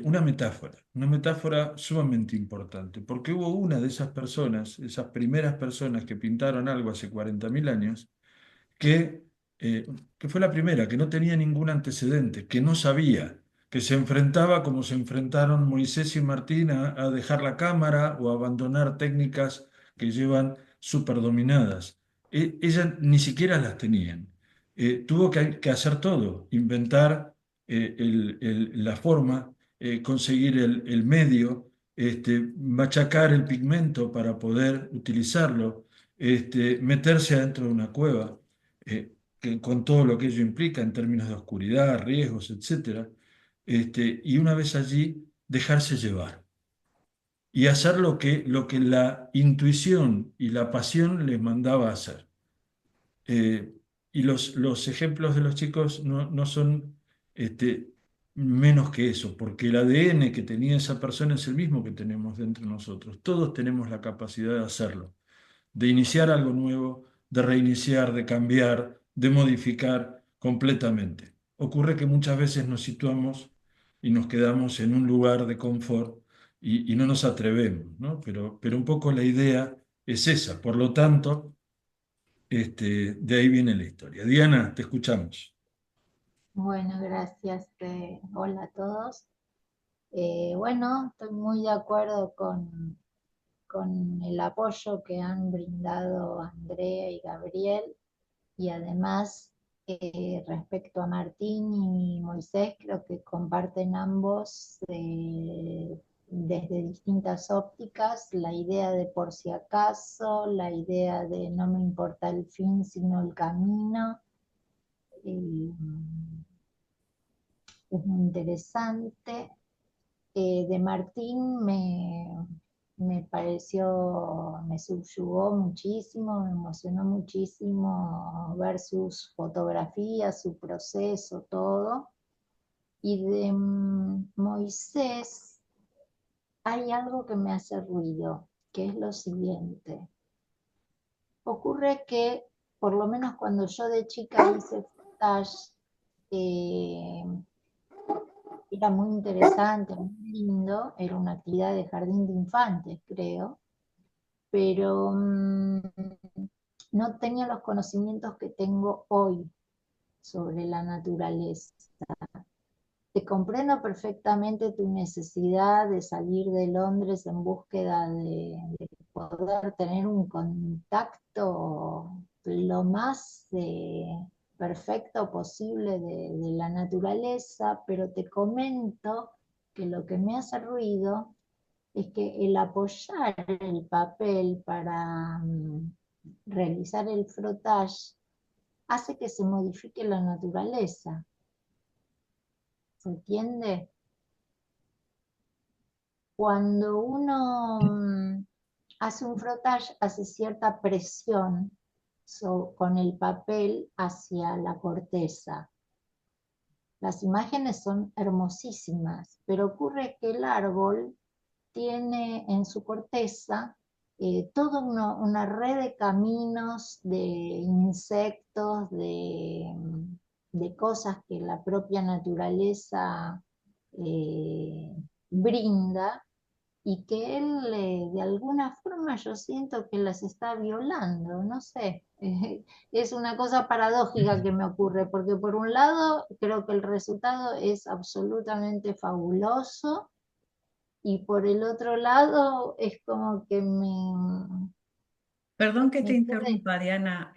una metáfora sumamente importante, porque hubo una de esas personas, esas primeras personas que pintaron algo hace 40.000 años, que, eh, que fue la primera, que no tenía ningún antecedente, que no sabía, que se enfrentaba como se enfrentaron Moisés y Martín a dejar la cámara o a abandonar técnicas que llevan superdominadas. Ellas ni siquiera las tenían. Tuvo que hacer todo, inventar la forma, conseguir el medio, machacar el pigmento para poder utilizarlo, meterse adentro de una cueva, con todo lo que ello implica en términos de oscuridad, riesgos, etcétera, y una vez allí dejarse llevar y hacer lo que la intuición y la pasión les mandaba hacer. Eh, y los ejemplos de los chicos no son este, menos que eso, porque el ADN que tenía esa persona es el mismo que tenemos dentro de nosotros. Todos tenemos la capacidad de hacerlo, de iniciar algo nuevo, de reiniciar, de cambiar, de modificar completamente. Ocurre que muchas veces nos situamos y nos quedamos en un lugar de confort y no nos atrevemos, ¿no? Pero un poco la idea es esa. Por lo tanto, de ahí viene la historia. Diana, te escuchamos. Bueno, gracias. Hola a todos. Bueno, estoy muy de acuerdo con el apoyo que han brindado Andrea y Gabriel y además respecto a Martín y Moisés, creo que comparten ambos desde distintas ópticas la idea de por si acaso, la idea de no me importa el fin sino el camino. Es muy interesante. De Martín me pareció, me subyugó muchísimo, me emocionó muchísimo ver sus fotografías, su proceso, todo. Y de Moisés hay algo que me hace ruido, que es lo siguiente. Ocurre que, por lo menos cuando yo de chica hice footage, era muy interesante, muy lindo, era una actividad de jardín de infantes, creo, pero no tenía los conocimientos que tengo hoy sobre la naturaleza. Te comprendo perfectamente tu necesidad de salir de Londres en búsqueda de poder tener un contacto lo más perfecto posible de la naturaleza, pero te comento que lo que me hace ruido es que el apoyar el papel para realizar el frottage hace que se modifique la naturaleza. ¿Se entiende? Cuando uno hace un frottage, hace cierta presión con el papel hacia la corteza. Las imágenes son hermosísimas, pero ocurre que el árbol tiene en su corteza toda una red de caminos, de insectos, de cosas que la propia naturaleza brinda y que él de alguna forma yo siento que las está violando, no sé, es una cosa paradójica que me ocurre, porque por un lado creo que el resultado es absolutamente fabuloso y por el otro lado es como que Perdón que te me puede... interrumpa, Diana.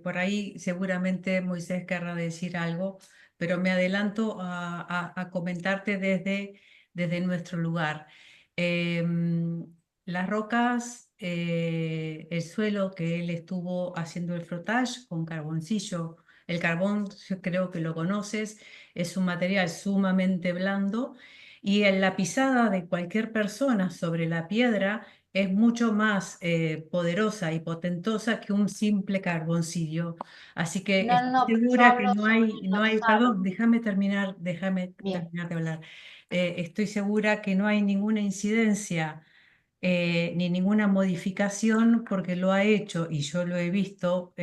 Por ahí seguramente Moisés querrá decir algo, pero me adelanto a comentarte desde nuestro lugar. Las rocas, el suelo que él estuvo haciendo el frottage con carboncillo, el carbón, yo creo que lo conoces, es un material sumamente blando y en la pisada de cualquier persona sobre la piedra es mucho más poderosa y potentosa que un simple carboncillo. Así que No, estoy no, pero yo segura que hablo sobre no hay, los perdón, árboles. déjame Bien, terminar de hablar. Estoy segura que no hay ninguna incidencia ni ninguna modificación porque lo ha hecho y yo lo he visto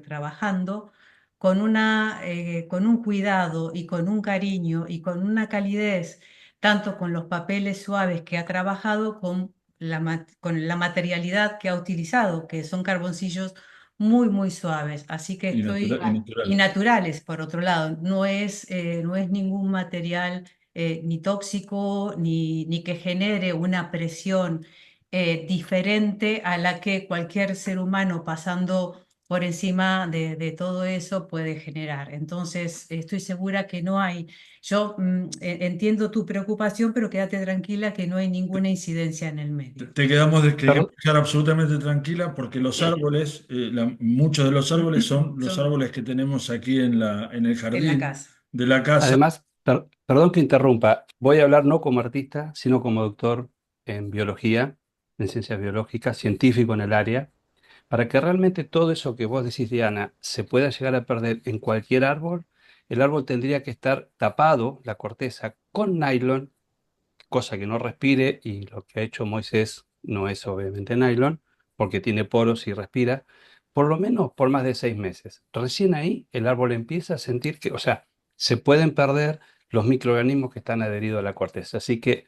trabajando con un cuidado y con un cariño y con una calidez, tanto con los papeles suaves que ha trabajado, con la materialidad que ha utilizado, que son carboncillos muy, muy suaves. Así que Y estoy, y naturales. naturales, por otro lado, no es ningún material ni tóxico, ni que genere una presión diferente a la que cualquier ser humano pasando por encima de todo eso puede generar. Entonces, estoy segura que no hay, entiendo tu preocupación, pero quédate tranquila que no hay ninguna incidencia en el medio. Te quedamos de que Per- estar absolutamente tranquila porque los árboles, muchos de los árboles son los Son árboles que tenemos aquí en el en la jardín casa. de la casa. Además, perdón que interrumpa, voy a hablar no como artista, sino como doctor en biología, en ciencias biológicas, científico en el área, para que realmente todo eso que vos decís, Diana, se pueda llegar a perder en cualquier árbol. El árbol tendría que estar tapado, la corteza, con nylon, cosa que no respire, y lo que ha hecho Moisés no es obviamente nylon, porque tiene poros y respira, por lo menos por más de 6 meses. Recién ahí el árbol empieza a sentir que, o sea, se pueden perder los microorganismos que están adheridos a la corteza. Así que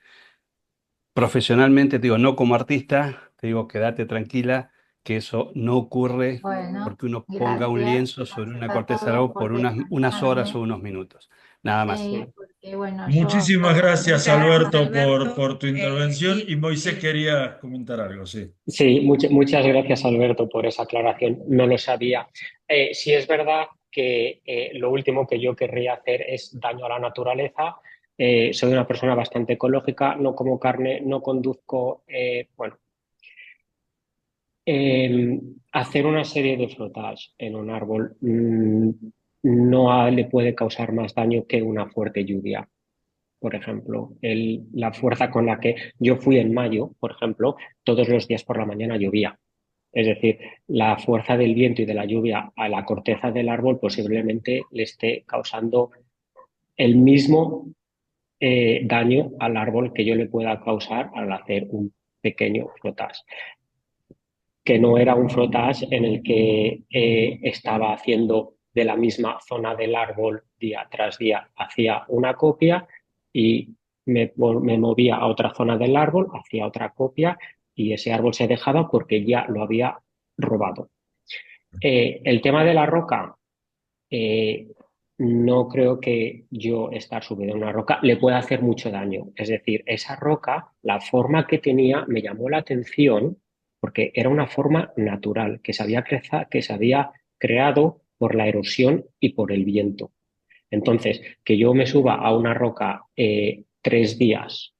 profesionalmente, te digo, no como artista, te digo, quédate tranquila, que eso no ocurre Bueno, porque uno ponga un gracias, lienzo sobre gracias una a corteza de todos árbol por por unas horas o dejarme. unos minutos. Nada más. Sí, porque bueno, yo Muchísimas gracias, Muchas gracias, Alberto, Alberto. por tu intervención. Y Moisés Y quería comentar algo, sí. Sí, muchas gracias, Alberto, por esa aclaración. No lo sabía. Sí es verdad que lo último que yo querría hacer es daño a la naturaleza. Soy una persona bastante ecológica, no como carne, no conduzco, bueno, hacer una serie de frotages en un árbol no le puede causar más daño que una fuerte lluvia. Por ejemplo, la fuerza con la que yo fui en mayo, por ejemplo, todos los días por la mañana llovía. Es decir, la fuerza del viento y de la lluvia a la corteza del árbol posiblemente le esté causando el mismo daño al árbol que yo le pueda causar al hacer un pequeño frotage, que no era un frotage en el que estaba haciendo de la misma zona del árbol día tras día, hacía una copia y me movía a otra zona del árbol, hacía otra copia y ese árbol se dejaba porque ya lo había robado. El tema de la roca, eh, no creo que yo estar subido en una roca le pueda hacer mucho daño. Es decir, esa roca, la forma que tenía, me llamó la atención porque era una forma natural que se había creado por la erosión y por el viento. Entonces, que yo me suba a una roca 3 días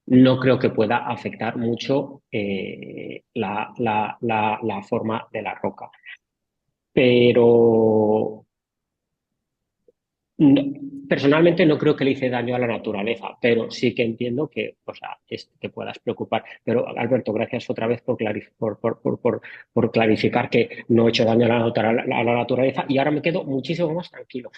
no creo que pueda afectar mucho la forma de la roca. Pero no, personalmente no creo que le hice daño a la naturaleza, pero sí que entiendo que, o sea, te puedas preocupar. Pero Alberto, gracias otra vez por clarificar que no he hecho daño a a la naturaleza y ahora me quedo muchísimo más tranquilo.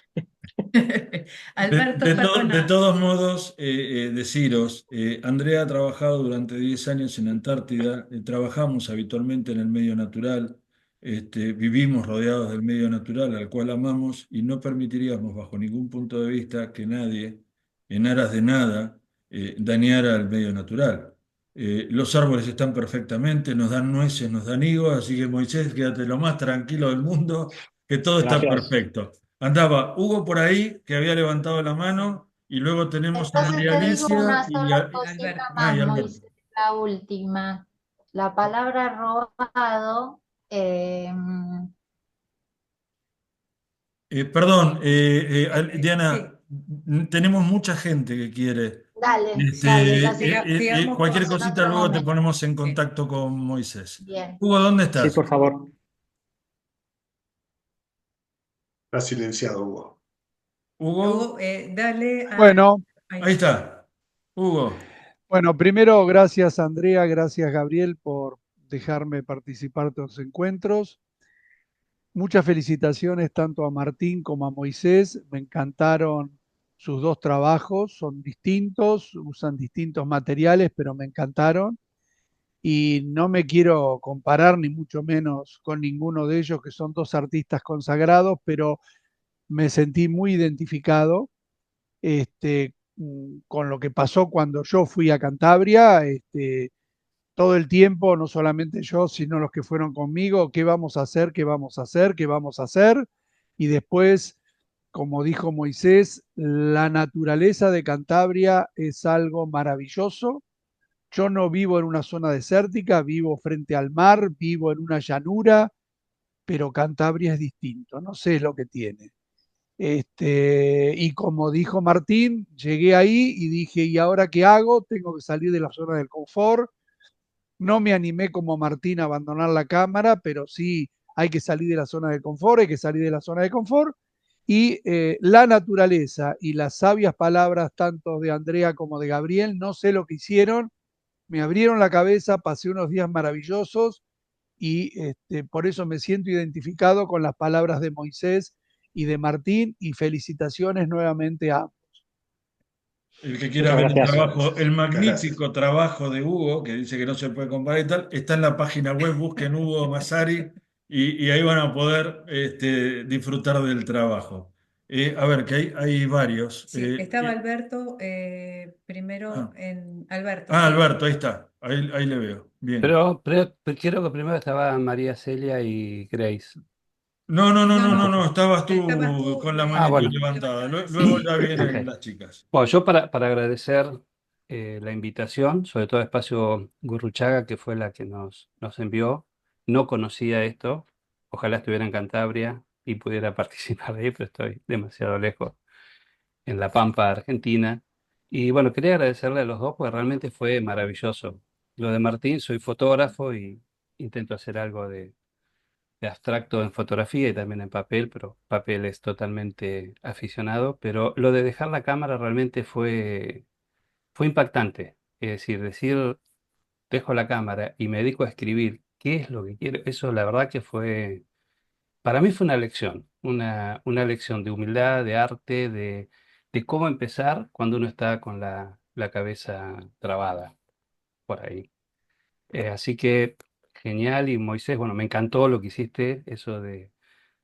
Alberto, De perdona. todos modos, deciros, Andrea ha trabajado durante 10 años en Antártida, trabajamos habitualmente en el medio natural, vivimos rodeados del medio natural al cual amamos y no permitiríamos bajo ningún punto de vista que nadie, en aras de nada, dañara al medio natural. Los árboles están perfectamente, nos dan nueces, nos dan higos, así que Moisés, quédate lo más tranquilo del mundo, que todo está Gracias. perfecto. Andaba Hugo por ahí, que había levantado la mano, y luego tenemos a entonces María te digo Alicia una sola cosita Alberto. y más, Alberto. Moisés, la última. La palabra robado, Perdón, Sí, Diana, tenemos mucha gente que quiere. dale, dale, la sigamos Cualquier seguimos en cosita otro luego te momento. ponemos en sí. contacto con Moisés. Bien. Hugo, ¿dónde Sí, estás? por favor. Está silenciado, Hugo. Hugo, Hugo, dale a... Bueno, ahí ahí. está. Hugo, bueno, primero gracias Andrea, gracias Gabriel por dejarme participar de los encuentros. Muchas felicitaciones tanto a Martín como a Moisés. Me encantaron sus dos trabajos, son distintos, usan distintos materiales, pero me encantaron. y no me quiero comparar ni mucho menos con ninguno de ellos, que son dos artistas consagrados, pero me sentí muy identificado con lo que pasó cuando yo fui a Cantabria, todo el tiempo, no solamente yo, sino los que fueron conmigo, qué vamos a hacer, qué vamos a hacer, qué vamos a hacer. Y después, como dijo Moisés, la naturaleza de Cantabria es algo maravilloso. Yo no vivo en una zona desértica, vivo frente al mar, vivo en una llanura, pero Cantabria es distinto, no sé lo que tiene. Y como dijo Martín, llegué ahí y dije, ¿y ahora qué hago? Tengo que salir de la zona del confort. No me animé como Martín a abandonar la cámara, pero sí hay que salir de la zona del confort, hay que salir de la zona de confort. Y la naturaleza y las sabias palabras tanto de Andrea como de Gabriel, no sé lo que hicieron, me abrieron la cabeza, pasé unos días maravillosos y por eso me siento identificado con las palabras de Moisés y de Martín y felicitaciones nuevamente a... El que quiera Muchas ver el gracias. trabajo, el Muchas gracias. magnífico trabajo de Hugo, que dice que no se puede comparar y tal, está en la página web, busquen Hugo Massari y ahí van a poder disfrutar del trabajo. A ver, que hay varios. Sí, estaba Alberto primero Ah, en Alberto, sí. Alberto, ahí está, ahí le veo. Bien. Pero creo que primero estaba María Celia y Grace. No, No, no, estabas estabas tú tú con la Ah, manito bueno. levantada. levantada, Luego sí. ya Ok. vienen las chicas. Bueno, yo para agradecer la invitación, sobre todo a Espacio Gurruchaga, que fue la que nos envió. No conocía esto. Ojalá estuviera en Cantabria y pudiera participar de ahí, pero estoy demasiado lejos, en La Pampa, Argentina. Y bueno, quería agradecerle a los dos, porque realmente fue maravilloso. Lo de Martín, soy fotógrafo y intento hacer algo de abstracto en fotografía y también en papel, pero papel es totalmente aficionado. Pero lo de dejar la cámara realmente fue impactante. Es decir, dejo la cámara y me dedico a escribir qué es lo que quiero, eso la verdad que fue, para mí fue una lección, una lección de humildad, de arte, de cómo empezar cuando uno está con la cabeza trabada por ahí. Así que genial. Y Moisés, bueno, me encantó lo que hiciste, eso de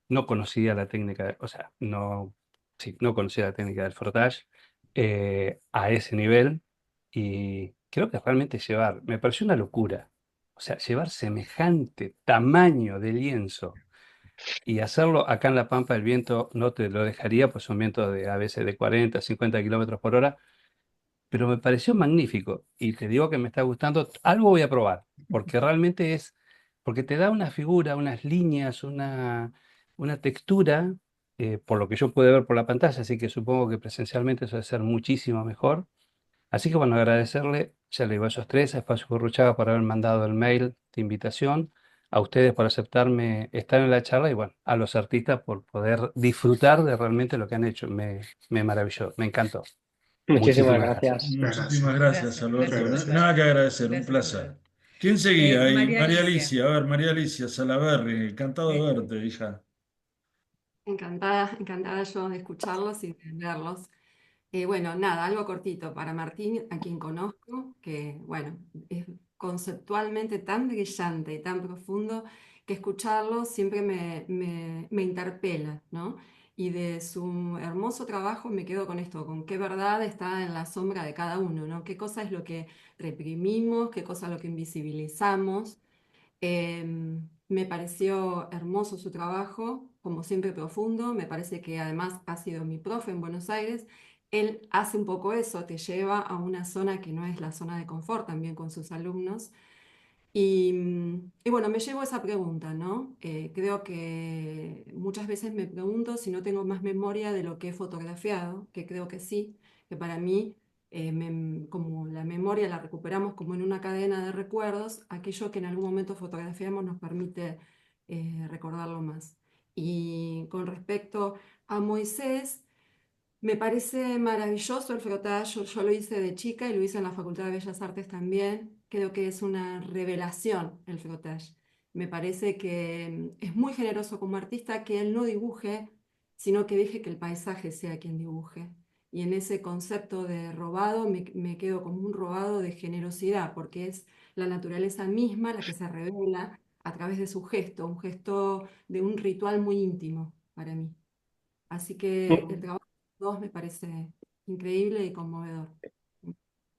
no conocía la técnica, o sea, no, sí, no conocía la técnica del frottage a ese nivel, y creo que realmente me pareció una locura. O sea, llevar semejante tamaño de lienzo y hacerlo acá en La Pampa, el viento no te lo dejaría, pues son vientos de a veces de 40, 50 kilómetros por hora, pero me pareció magnífico y te digo que me está gustando. Algo voy a probar, porque realmente porque te da una figura, unas líneas, una textura, por lo que yo pude ver por la pantalla, así que supongo que presencialmente eso debe ser muchísimo mejor. Así que bueno, agradecerle, ya le digo, a esos tres, a Espacio Gurruchaga por haber mandado el mail de invitación, a ustedes por aceptarme estar en la charla y bueno, a los artistas por poder disfrutar de realmente lo que han hecho. Me maravilló, me encantó. Muchísimas Muchísimas gracias. gracias. Muchas Muchísimas gracias. gracias, Gracias, Muchas Alberto. gracias, gracias. Nada que agradecer, un gracias, placer. Alberto. ¿Quién seguía ahí? María María Alicia. Alicia, a ver, María Alicia Salaverry, encantado de Eh, verte, hija. Encantada, encantada yo de escucharlos y de verlos. Bueno, nada, algo cortito para Martín, a quien conozco, que bueno, es conceptualmente tan brillante y tan profundo que escucharlo siempre me interpela, ¿no? Y de su hermoso trabajo me quedo con esto, con qué verdad está en la sombra de cada uno, ¿no? Qué cosa es lo que reprimimos, qué cosa es lo que invisibilizamos. Me pareció hermoso su trabajo, como siempre profundo. Me parece que además ha sido mi profe en Buenos Aires. Él hace un poco eso, te lleva a una zona que no es la zona de confort también con sus alumnos. Y bueno, me llevo esa pregunta, ¿no? Creo que muchas veces me pregunto si no tengo más memoria de lo que he fotografiado, que creo que sí, que para mí, como la memoria la recuperamos como en una cadena de recuerdos, aquello que en algún momento fotografiamos nos permite recordarlo más. Y con respecto a Moisés, me parece maravilloso el frotage. Yo lo hice de chica y lo hice en la Facultad de Bellas Artes también. Creo que es una revelación el frotage. Me parece que es muy generoso como artista que él no dibuje, sino que deje que el paisaje sea quien dibuje. y en ese concepto de robado me quedo como un robado de generosidad, porque es la naturaleza misma la que se revela a través de su gesto, un gesto de un ritual muy íntimo para mí. Así que el trabajo de los dos me parece increíble y conmovedor.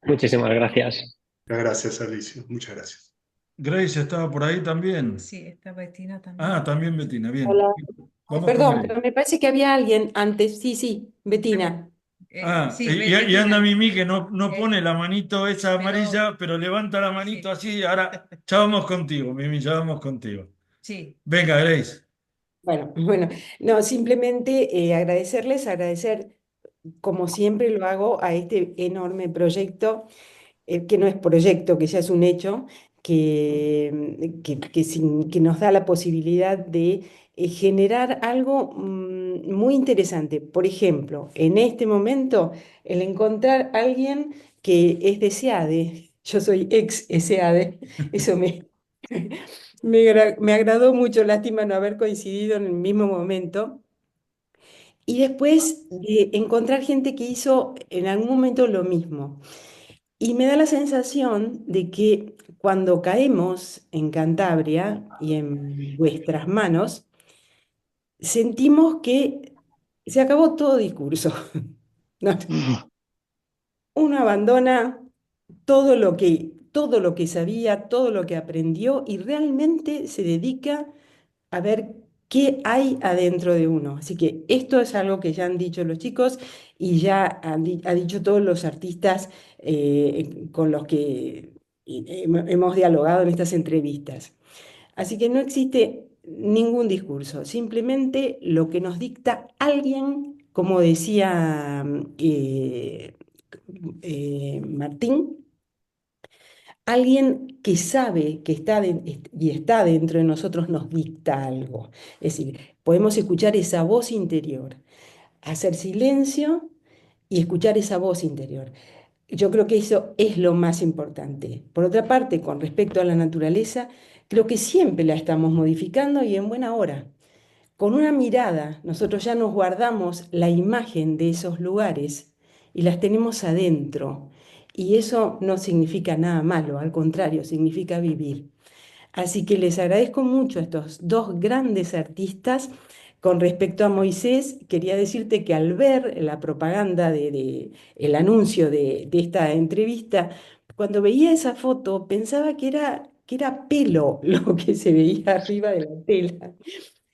Muchísimas gracias. Gracias, Alicia. Muchas gracias. Grace estaba por ahí también. Sí, está Bettina Ah, también. también Bettina, bien. Hola. Ay, Vamos con perdón, Grace. pero me parece que había alguien antes. Sí, sí, Bettina. Ah, Sí, y anda Bettina. Mimi que no pone la manito esa Pero amarilla, pero levanta la manito sí, así. Ahora, ya vamos contigo, Mimi, ya vamos contigo. sí. Venga, Grace. Bueno, no, simplemente agradecer, como siempre lo hago, a este enorme proyecto, que no es proyecto, que ya es un hecho, que nos da la posibilidad de generar algo muy interesante. Por ejemplo, en este momento, el encontrar a alguien que es de SEADE, yo soy ex SEADE, eso me agradó mucho, lástima no haber coincidido en el mismo momento. Y después de encontrar gente que hizo en algún momento lo mismo. Y me da la sensación de que cuando caemos en Cantabria y en vuestras manos, sentimos que se acabó todo discurso. No, uno abandona todo lo que sabía, todo lo que aprendió y realmente se dedica a ver qué hay adentro de uno. Así que esto es algo que ya han dicho los chicos y ya ha dicho todos los artistas con los que hemos dialogado en estas entrevistas. Así que no existe ningún discurso, simplemente lo que nos dicta alguien, como decía Martín, alguien que sabe que y está dentro de nosotros nos dicta algo. Es decir, podemos escuchar esa voz interior, hacer silencio y escuchar esa voz interior. Yo creo que eso es lo más importante. Por otra parte, con respecto a la naturaleza, creo que siempre la estamos modificando y en buena hora. Con una mirada, nosotros ya nos guardamos la imagen de esos lugares y las tenemos adentro. Y eso no significa nada malo, al contrario, significa vivir. Así que les agradezco mucho a estos dos grandes artistas. Con respecto a Moisés, quería decirte que al ver la propaganda el anuncio de esta entrevista, cuando veía esa foto pensaba que era pelo lo que se veía arriba de la tela.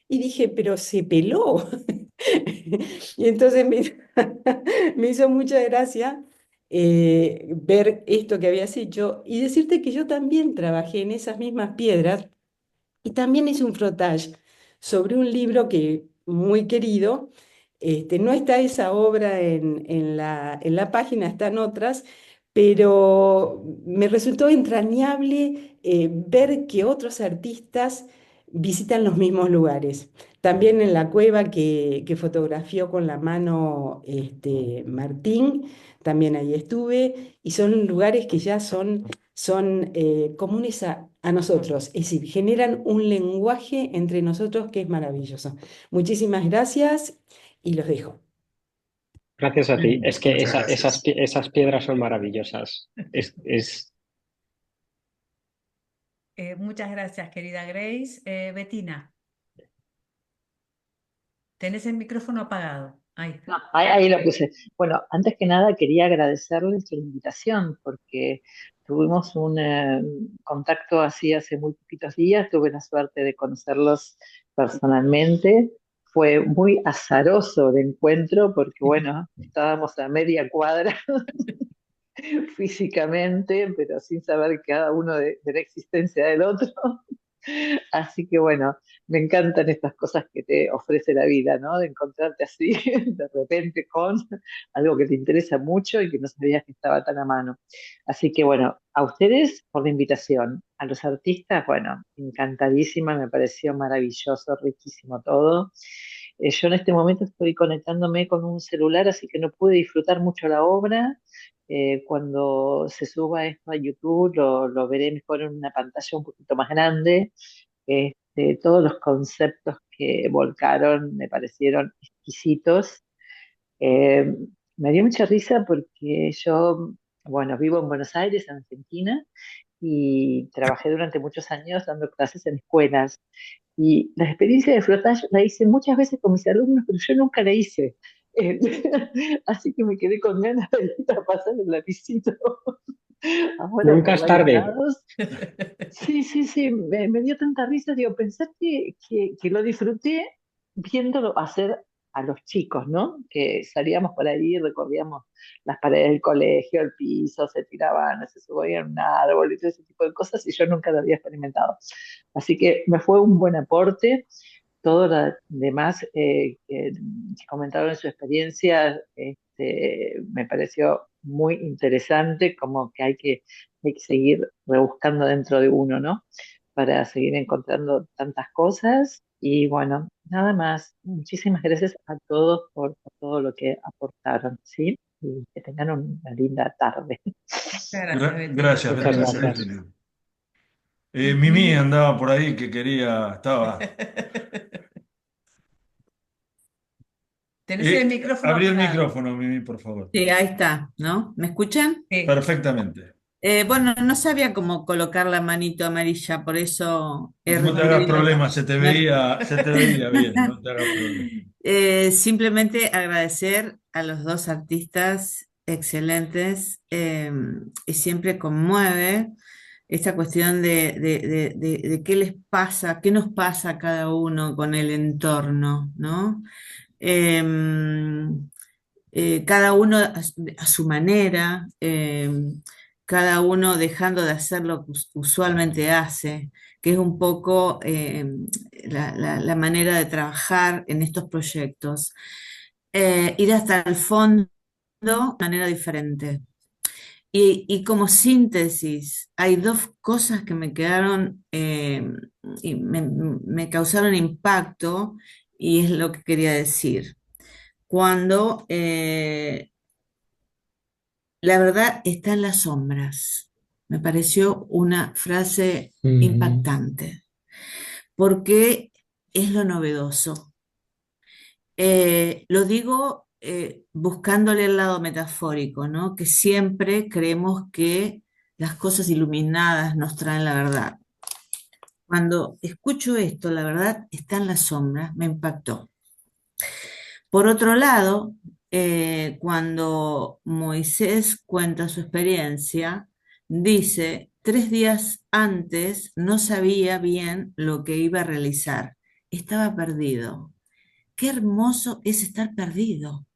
Y dije, pero se peló. Y entonces me hizo mucha gracia ver esto que habías hecho y decirte que yo también trabajé en esas mismas piedras y también hice un frottage sobre un libro que muy querido. No está esa obra en la página, están otras, pero me resultó entrañable ver que otros artistas visitan los mismos lugares. También en la cueva que fotografió con la mano Martín, también ahí estuve, y son lugares que ya son comunes a nosotros, es decir, generan un lenguaje entre nosotros que es maravilloso. Muchísimas gracias y los dejo. Gracias a ti. Bien, Es que muchas gracias. esas piedras son maravillosas. Es Muchas gracias, querida Grace. Bettina, tenés el micrófono apagado. Ahí. No, ahí lo puse. Bueno, antes que nada quería agradecerles la invitación porque tuvimos un contacto así hace muy poquitos días, tuve la suerte de conocerlos personalmente. Fue muy azaroso el encuentro porque, bueno, estábamos a media cuadra físicamente, pero sin saber cada uno de la existencia del otro. Así que bueno, me encantan estas cosas que te ofrece la vida, ¿no? De encontrarte así de repente con algo que te interesa mucho y que no sabías que estaba tan a mano. Así que bueno, a ustedes por la invitación, a los artistas, bueno, encantadísima, me pareció maravilloso, riquísimo todo. Yo en este momento estoy conectándome con un celular, así que no pude disfrutar mucho la obra. Cuando se suba esto a YouTube lo veré mejor en una pantalla un poquito más grande. Todos los conceptos que volcaron me parecieron exquisitos. Eh, me dio mucha risa porque yo, bueno, vivo en Buenos Aires, en Argentina, y trabajé durante muchos años dando clases en escuelas. Y la experiencia de flottage la hice muchas veces con mis alumnos, pero yo nunca la hice. Eh, Así que me quedé con ganas de ir a pasar el lapicito ahora Nunca por es varios tarde. lados. Sí, sí, sí, me dio tanta risa, digo, pensar que lo disfruté viéndolo hacer a los chicos, ¿no? Que salíamos por ahí, recorríamos las paredes del colegio, el piso, se tiraban, se subían a un árbol y todo ese tipo de cosas, y yo nunca lo había experimentado. Así que me fue un buen aporte. Todo lo demás que comentaron en su experiencia, me pareció muy interesante, como que hay que seguir rebuscando dentro de uno, ¿no? Para seguir encontrando tantas cosas. Y bueno, nada más. Muchísimas gracias a todos por todo lo que aportaron, ¿sí? Y que tengan una linda tarde. Muchas gracias, Gracias, Beatriz. Muchas gracias, gracias. Beatriz. Mimi andaba por ahí que quería, estaba. Tenés el micrófono Abrí el apagado. micrófono, Mimi, por favor. Sí, ahí está, ¿no? ¿Me escuchan? Sí. Perfectamente. Bueno, no sabía cómo colocar la manito amarilla, por eso he No te hagas respondido. problemas, se te veía bien, no te hagas problemas. Simplemente agradecer a los dos artistas excelentes y siempre conmueve esta cuestión de qué les pasa, qué nos pasa a cada uno con el entorno, ¿no? Cada uno a su manera, cada uno dejando de hacer lo que usualmente hace, que es un poco la manera de trabajar en estos proyectos. Ir hasta el fondo de manera diferente. Y como síntesis, hay dos cosas que me quedaron y me causaron impacto y es lo que quería decir. Cuando la verdad está en las sombras. Me pareció una frase impactante, porque es lo novedoso. Lo digo buscándole el lado metafórico, ¿no? Que siempre creemos que las cosas iluminadas nos traen la verdad. Cuando escucho esto, la verdad está en las sombras, me impactó. Por otro lado, cuando Moisés cuenta su experiencia, dice, 3 días antes no sabía bien lo que iba a realizar, estaba perdido. Qué hermoso es estar perdido.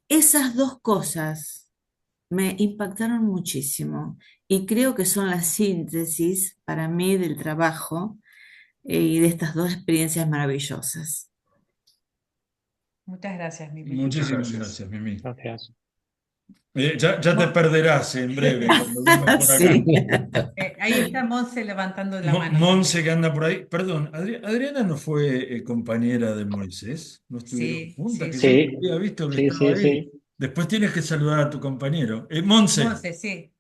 Esas dos cosas me impactaron muchísimo y creo que son la síntesis para mí del trabajo y de estas dos experiencias maravillosas. Muchas gracias, Mimi. Muchísimas gracias, Mimi. Gracias. Ya te perderás en breve cuando vengas por acá. Sí. Ahí está Monse levantando la mano. Monse que anda por ahí. Perdón, Adriana no fue compañera de Moisés, no estuvieron Sí, juntas, sí, que yo Sí, había visto que sí, estaba sí, ahí. sí. Después tienes que saludar a tu compañero. Monse, Monse, sí.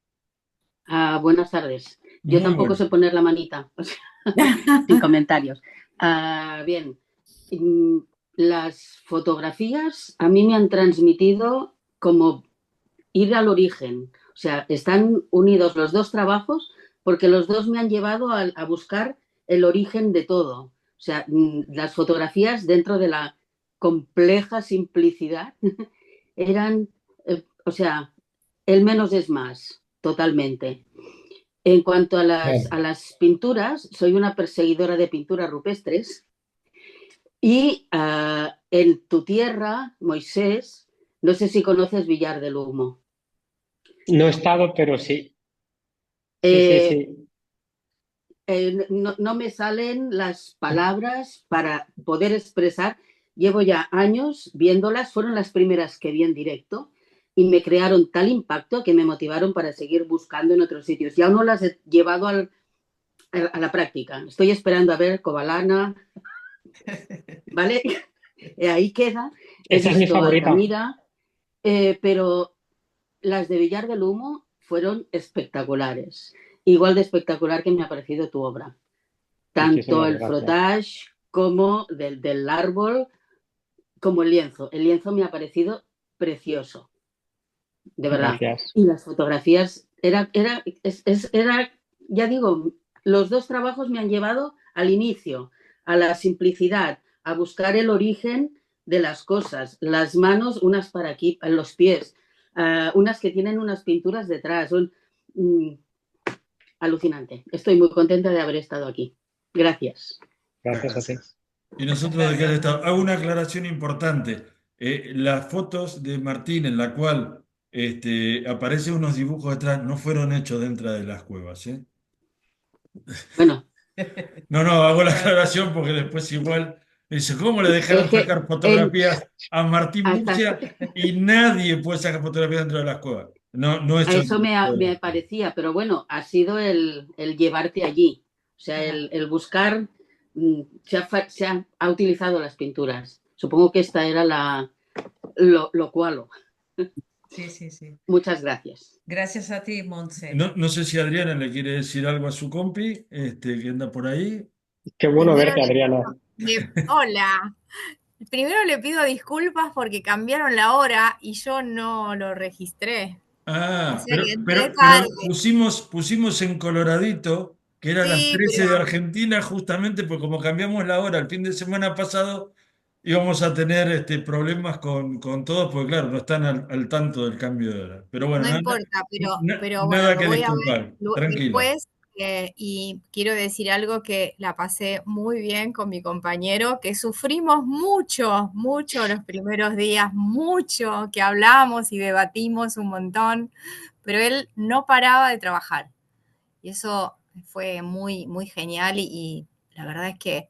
Buenas tardes. Yo muy tampoco bueno. sé poner la manita, o sea, sin comentarios. Bien, mm, las fotografías a mí me han transmitido como ir al origen. O sea, están unidos los dos trabajos porque los dos me han llevado a buscar el origen de todo. O sea, las fotografías dentro de la compleja simplicidad eran, o sea, el menos es más, totalmente. En cuanto a las pinturas, soy una perseguidora de pinturas rupestres y en tu tierra, Moisés, no sé si conoces Villar del Humo. No he estado, pero sí. Sí, sí, Eh, sí. no me salen las palabras para poder expresar. Llevo ya años viéndolas, fueron las primeras que vi en directo y me crearon tal impacto que me motivaron para seguir buscando en otros sitios. Y aún no las he llevado a la práctica. Estoy esperando a ver Kobalana, ¿vale? Ahí queda. He Esa es mi visto favorita. Altamira, pero las de Villar del Humo fueron espectaculares. Igual de espectacular que me ha parecido tu obra. Tanto Muchísimas el gracias. frottage como del árbol, como el lienzo. El lienzo me ha parecido precioso, de verdad. Gracias. Y las fotografías, ya digo, los dos trabajos me han llevado al inicio, a la simplicidad, a buscar el origen de las cosas. Las manos, unas para aquí, los pies, unas que tienen unas pinturas detrás. Alucinante. Estoy muy contenta de haber estado aquí. Gracias. Gracias a ti. Gracias. Y nosotros de que has estado. Hago una aclaración importante. Las fotos de Martín en la cual aparecen unos dibujos detrás no fueron hechos dentro de las cuevas, ¿eh? Bueno, No, hago la aclaración porque después igual dice, ¿cómo le dejaron es que sacar fotografías a Martín hasta Murcia y nadie puede sacar fotografías dentro de las cuevas? No es a eso dentro de me las cuevas. parecía, pero bueno, ha sido el llevarte allí. O sea, Ajá. el buscar, ha utilizado las pinturas. Supongo que esta era lo cual. Sí. Muchas gracias. Gracias a ti, Montse. No sé si Adriana le quiere decir algo a su compi, que anda por ahí. Qué bueno Primero verte, Adriana. hola. Primero le pido disculpas porque cambiaron la hora y yo no lo registré. O Ah, sea que entré pero tarde. pusimos en coloradito, que eran las Sí, 13 de pero Argentina, justamente porque como cambiamos la hora el fin de semana pasado, íbamos a tener problemas con todos, porque claro, no están al tanto del cambio de hora. Pero bueno, no importa, pero bueno, nada lo que voy a ver disculpar, tranquila. después. Y quiero decir algo que la pasé muy bien con mi compañero, que sufrimos mucho los primeros días, mucho, que hablamos y debatimos un montón, pero él no paraba de trabajar. Y eso fue muy, muy genial y la verdad es que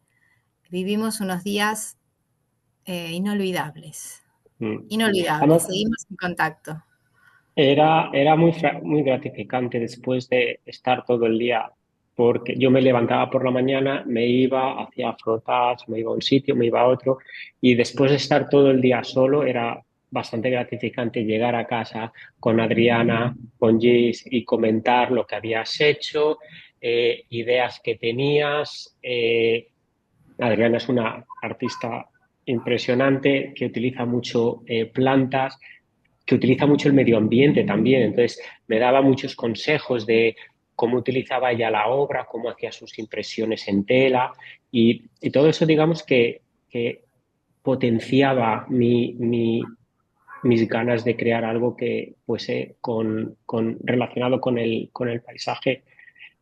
vivimos unos días inolvidables. Inolvidables, Además, seguimos en contacto. era muy gratificante después de estar todo el día, porque yo me levantaba por la mañana, me iba, hacía frotas, me iba a un sitio, me iba a otro, y después de estar todo el día solo, era bastante gratificante llegar a casa con Adriana, con Gis y comentar lo que habías hecho, ideas que tenías. Adriana es una artista impresionante que utiliza mucho plantas, que utiliza mucho el medio ambiente también. Entonces, me daba muchos consejos de cómo utilizaba ella la obra, cómo hacía sus impresiones en tela y todo eso, digamos, que potenciaba mis ganas de crear algo que fuese relacionado con el paisaje.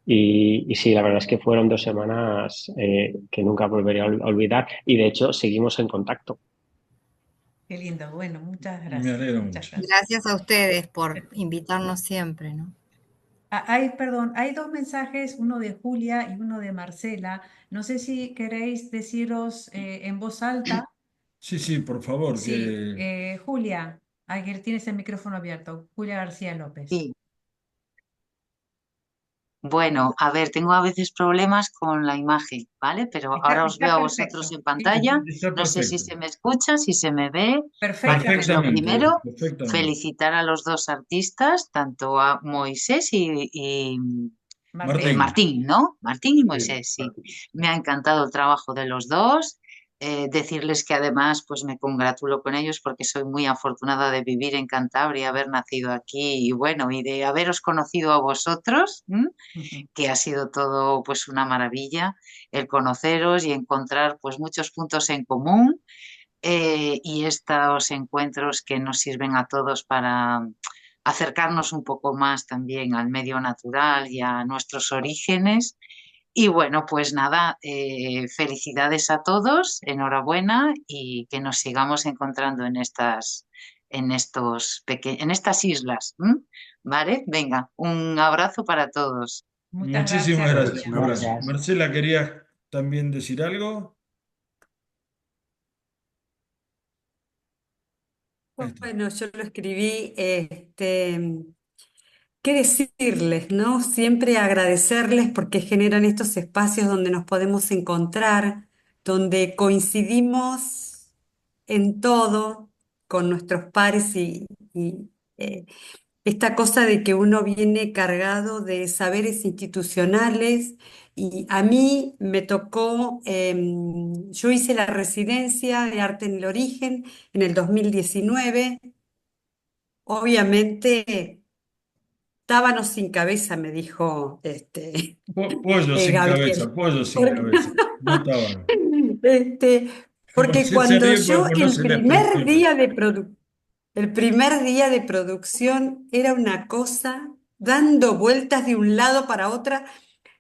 Y sí, la verdad es que fueron 2 semanas que nunca volveré a olvidar y de hecho seguimos en contacto. Qué lindo. Bueno, muchas Me gracias. alegro Muchas mucho. gracias. Gracias a ustedes por invitarnos siempre, ¿no? Hay dos mensajes, uno de Julia y uno de Marcela. No sé si queréis deciros en voz alta. Sí, por favor, Sí, que Julia, aquí tienes el micrófono abierto. Julia García López. Sí, bueno, a ver, tengo a veces problemas con la imagen, ¿vale? Pero ahora os veo Está a vosotros perfecto. en pantalla. está No sé si perfecto. se me escucha, si se me ve. Vale, pues lo Perfectamente. primero, Perfectamente. felicitar a los dos artistas, tanto a Moisés y Martín. Martín, ¿no? Martín y Sí, Moisés, sí. Me ha encantado el trabajo de los dos. Decirles que además pues me congratulo con ellos porque soy muy afortunada de vivir en Cantabria, haber nacido aquí y bueno, y de haberos conocido a vosotros, que ha sido todo pues una maravilla el conoceros y encontrar pues muchos puntos en común, y estos encuentros que nos sirven a todos para acercarnos un poco más también al medio natural y a nuestros orígenes. Y bueno, pues nada, felicidades a todos, enhorabuena y que nos sigamos encontrando en estas islas. ¿Vale? Venga, un abrazo para todos. Muchas Muchísimas gracias, gracias. Julia. Un abrazo. gracias. Marcela, ¿querías también decir algo? Ahí está. Bueno, yo lo escribí, qué decirles, ¿no? Siempre agradecerles porque generan estos espacios donde nos podemos encontrar, donde coincidimos en todo con nuestros pares y esta cosa de que uno viene cargado de saberes institucionales y a mí me tocó, yo hice la residencia de arte en el origen en el 2019, obviamente tábanos sin cabeza, me dijo Pollo sin Gabriel. cabeza, pollo sin Porque, cabeza. No estaba. este, porque Se cuando ríe yo porque no se la el primer día de producción era una cosa dando vueltas de un lado para otra,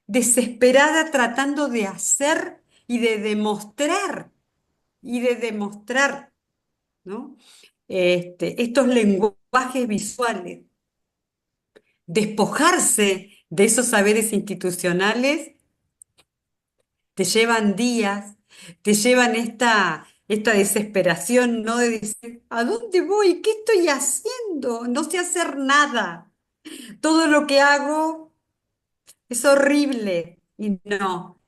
desesperada tratando de hacer y de demostrar, ¿no? Estos lenguajes visuales, despojarse de esos saberes institucionales te llevan días, te llevan esta desesperación, ¿no? De decir, ¿a dónde voy? ¿Qué estoy haciendo? No sé hacer nada. Todo lo que hago es horrible. Y no,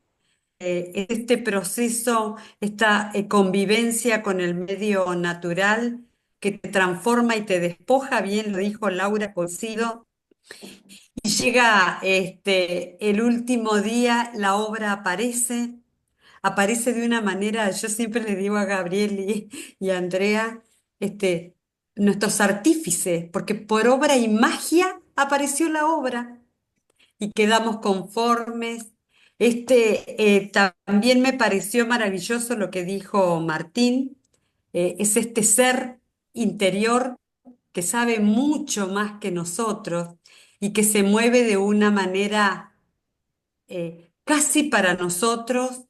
este proceso, esta convivencia con el medio natural que te transforma y te despoja, bien lo dijo Laura, coincido, y llega el último día, la obra aparece de una manera, yo siempre le digo a Gabriel y a Andrea, nuestros artífices, porque por obra y magia apareció la obra y quedamos conformes. También me pareció maravilloso lo que dijo Martín, es este ser interior que sabe mucho más que nosotros y que se mueve de una manera casi para nosotros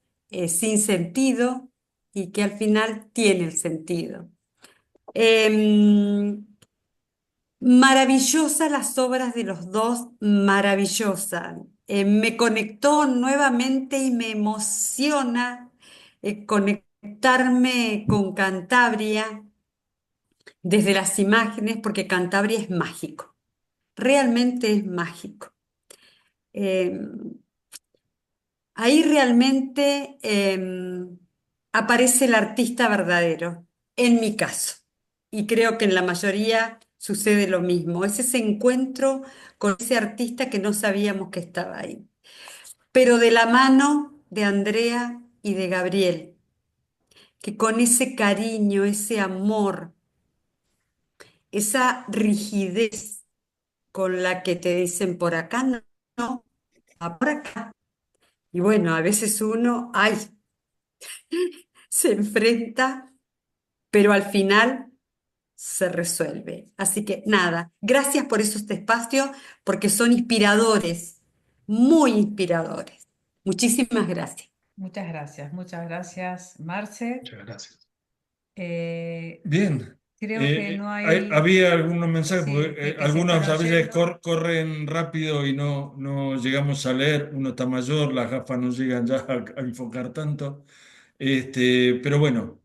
sin sentido y que al final tiene el sentido. Em, Maravillosas las obras de los dos, maravillosa. Me conectó nuevamente y me emociona conectarme con Cantabria desde las imágenes, porque Cantabria es mágico, realmente es mágico. Em, Ahí realmente aparece el artista verdadero, en mi caso, y creo que en la mayoría sucede lo mismo. Es ese encuentro con ese artista que no sabíamos que estaba ahí, pero de la mano de Andrea y de Gabriel, que con ese cariño, ese amor, esa rigidez con la que te dicen por acá no, no, va por acá. Y bueno, a veces uno, ay, se enfrenta, pero al final se resuelve. Así que nada, gracias por este espacio, porque son inspiradores, muy inspiradores. Muchísimas gracias. Muchas gracias, Marce. Muchas gracias. Bien. Creo que no Había algunos mensajes, sí, porque que se algunos fueron a veces yendo. corren rápido y no llegamos a leer. Uno está mayor, las gafas no llegan ya a enfocar tanto. Pero bueno,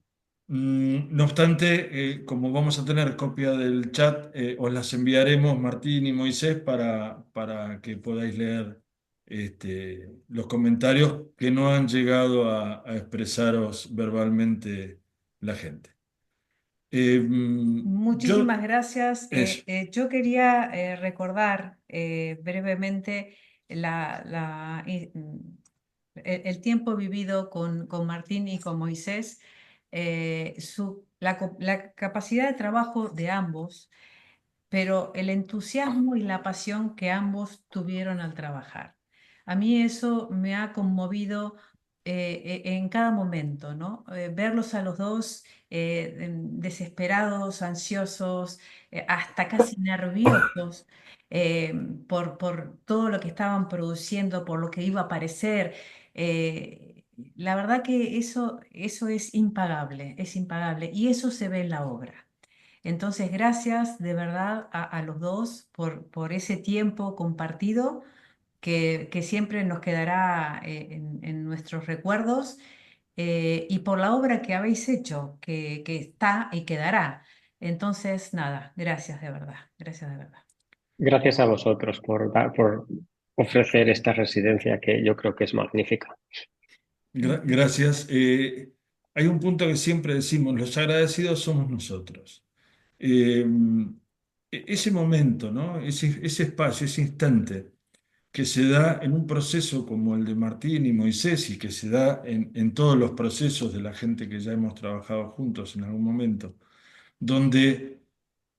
no obstante, como vamos a tener copia del chat, os las enviaremos Martín y Moisés para que podáis leer los comentarios que no han llegado a expresaros verbalmente la gente. Muchísimas gracias. Eso. Yo quería recordar brevemente el tiempo vivido con Martín y con Moisés, la capacidad de trabajo de ambos, pero el entusiasmo y la pasión que ambos tuvieron al trabajar. A mí eso me ha conmovido en cada momento, ¿no? Verlos a los dos desesperados, ansiosos, hasta casi nerviosos por todo lo que estaban produciendo, por lo que iba a aparecer. La verdad que eso es impagable, y eso se ve en la obra. Entonces, gracias de verdad a los dos por ese tiempo compartido que siempre nos quedará en nuestros recuerdos y por la obra que habéis hecho, que está y quedará. Entonces, nada, gracias de verdad, gracias de verdad. Gracias a vosotros por ofrecer esta residencia que yo creo que es magnífica. Gracias. Hay un punto que siempre decimos, los agradecidos somos nosotros. Eh, ese momento, ¿no? Ese espacio, ese instante que se da en un proceso como el de Martín y Moisés y que se da en todos los procesos de la gente que ya hemos trabajado juntos en algún momento, donde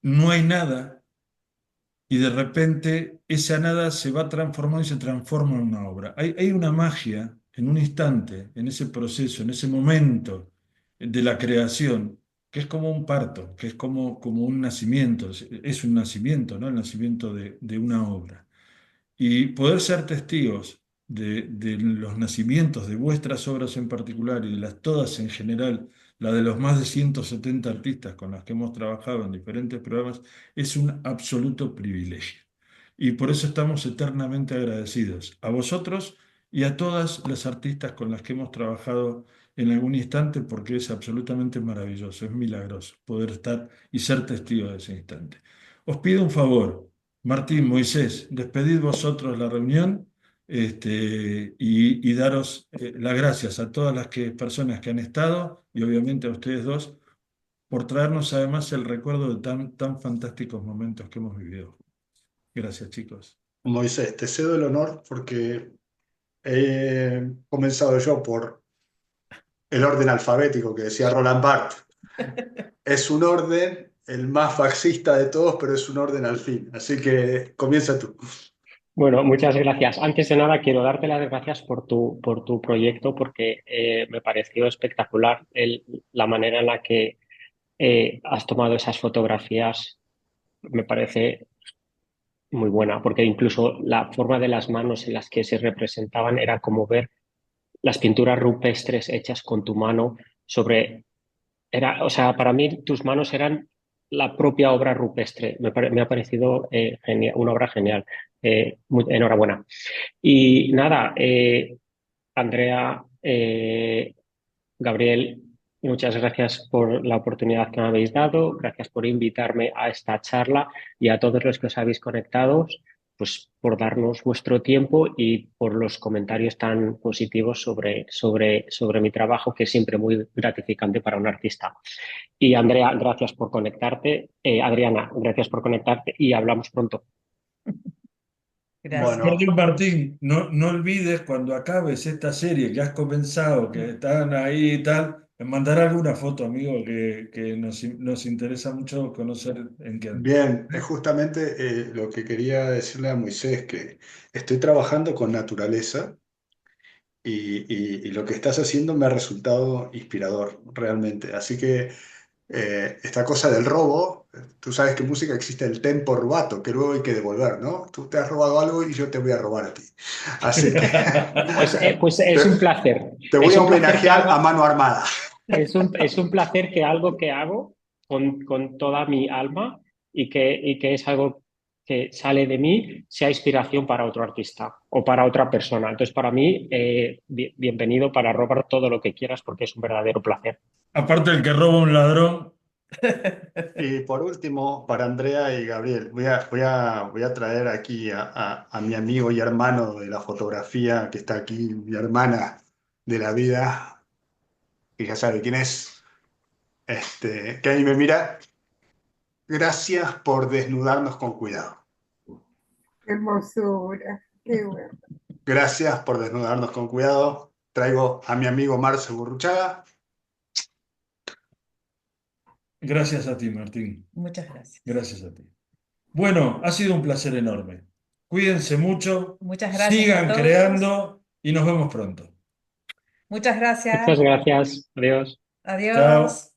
no hay nada y de repente esa nada se va transformando y se transforma en una obra. Hay una magia en un instante, en ese proceso, en ese momento de la creación, que es como un parto, que es como un nacimiento, es un nacimiento, ¿no? El nacimiento de una obra. Y poder ser testigos de los nacimientos de vuestras obras en particular y de las todas en general, la de los más de 170 artistas con las que hemos trabajado en diferentes programas, es un absoluto privilegio. Y por eso estamos eternamente agradecidos a vosotros y a todas las artistas con las que hemos trabajado en algún instante, porque es absolutamente maravilloso, es milagroso poder estar y ser testigo de ese instante. Os pido un favor. Martín, Moisés, despedid vosotros la reunión y daros las gracias a todas las personas que han estado y obviamente a ustedes dos por traernos además el recuerdo de tan fantásticos momentos que hemos vivido. Gracias, chicos. Moisés, te cedo el honor porque he comenzado yo por el orden alfabético que decía Roland Barthes. Es un orden, el más fascista de todos, pero es un orden al fin. Así que comienza tú. Bueno, muchas gracias. Antes de nada, quiero darte las gracias por tu proyecto porque me pareció espectacular la manera en la que has tomado esas fotografías. Me parece muy buena, porque incluso la forma de las manos en las que se representaban era como ver las pinturas rupestres hechas con tu mano o sea, para mí tus manos eran la propia obra rupestre. Me ha parecido una obra genial. Enhorabuena. Y nada, Andrea, Gabriel, muchas gracias por la oportunidad que me habéis dado, gracias por invitarme a esta charla y a todos los que os habéis conectado, pues por darnos vuestro tiempo y por los comentarios tan positivos sobre mi trabajo, que es siempre muy gratificante para un artista. Y Andrea, gracias por conectarte. Adriana, gracias por conectarte y hablamos pronto. Gracias. Perdón, Martín, no olvides cuando acabes esta serie que has comenzado, que están ahí y tal, mandar alguna foto, amigo, que nos interesa mucho conocer en qué andas. Bien, es justamente lo que quería decirle a Moisés, que estoy trabajando con naturaleza y lo que estás haciendo me ha resultado inspirador, realmente. Así que esta cosa del robo, tú sabes que en música existe el tempo rubato, que luego hay que devolver, ¿no? Tú te has robado algo y yo te voy a robar a ti. Así que Pues es un placer. te voy Es a un placer que homenajear hago- a mano armada. Es un placer que algo que hago con toda mi alma y que es algo que sale de mí sea inspiración para otro artista o para otra persona. Entonces, para mí, bienvenido para robar todo lo que quieras porque es un verdadero placer. Aparte el que roba un ladrón. Y por último, para Andrea y Gabriel, voy a traer aquí a mi amigo y hermano de la fotografía que está aquí, mi hermana de la vida, que ya sabe quién es, que ahí me mira. Gracias por desnudarnos con cuidado. Qué hermosura, qué bueno. Gracias por desnudarnos con cuidado. Traigo a mi amigo Marcel Burruchaga. Gracias a ti, Martín. Muchas gracias. Gracias a ti. Bueno, ha sido un placer enorme. Cuídense mucho, Muchas gracias a sigan todos. creando y nos vemos pronto. Muchas gracias. Muchas gracias. Adiós. Adiós. Chao.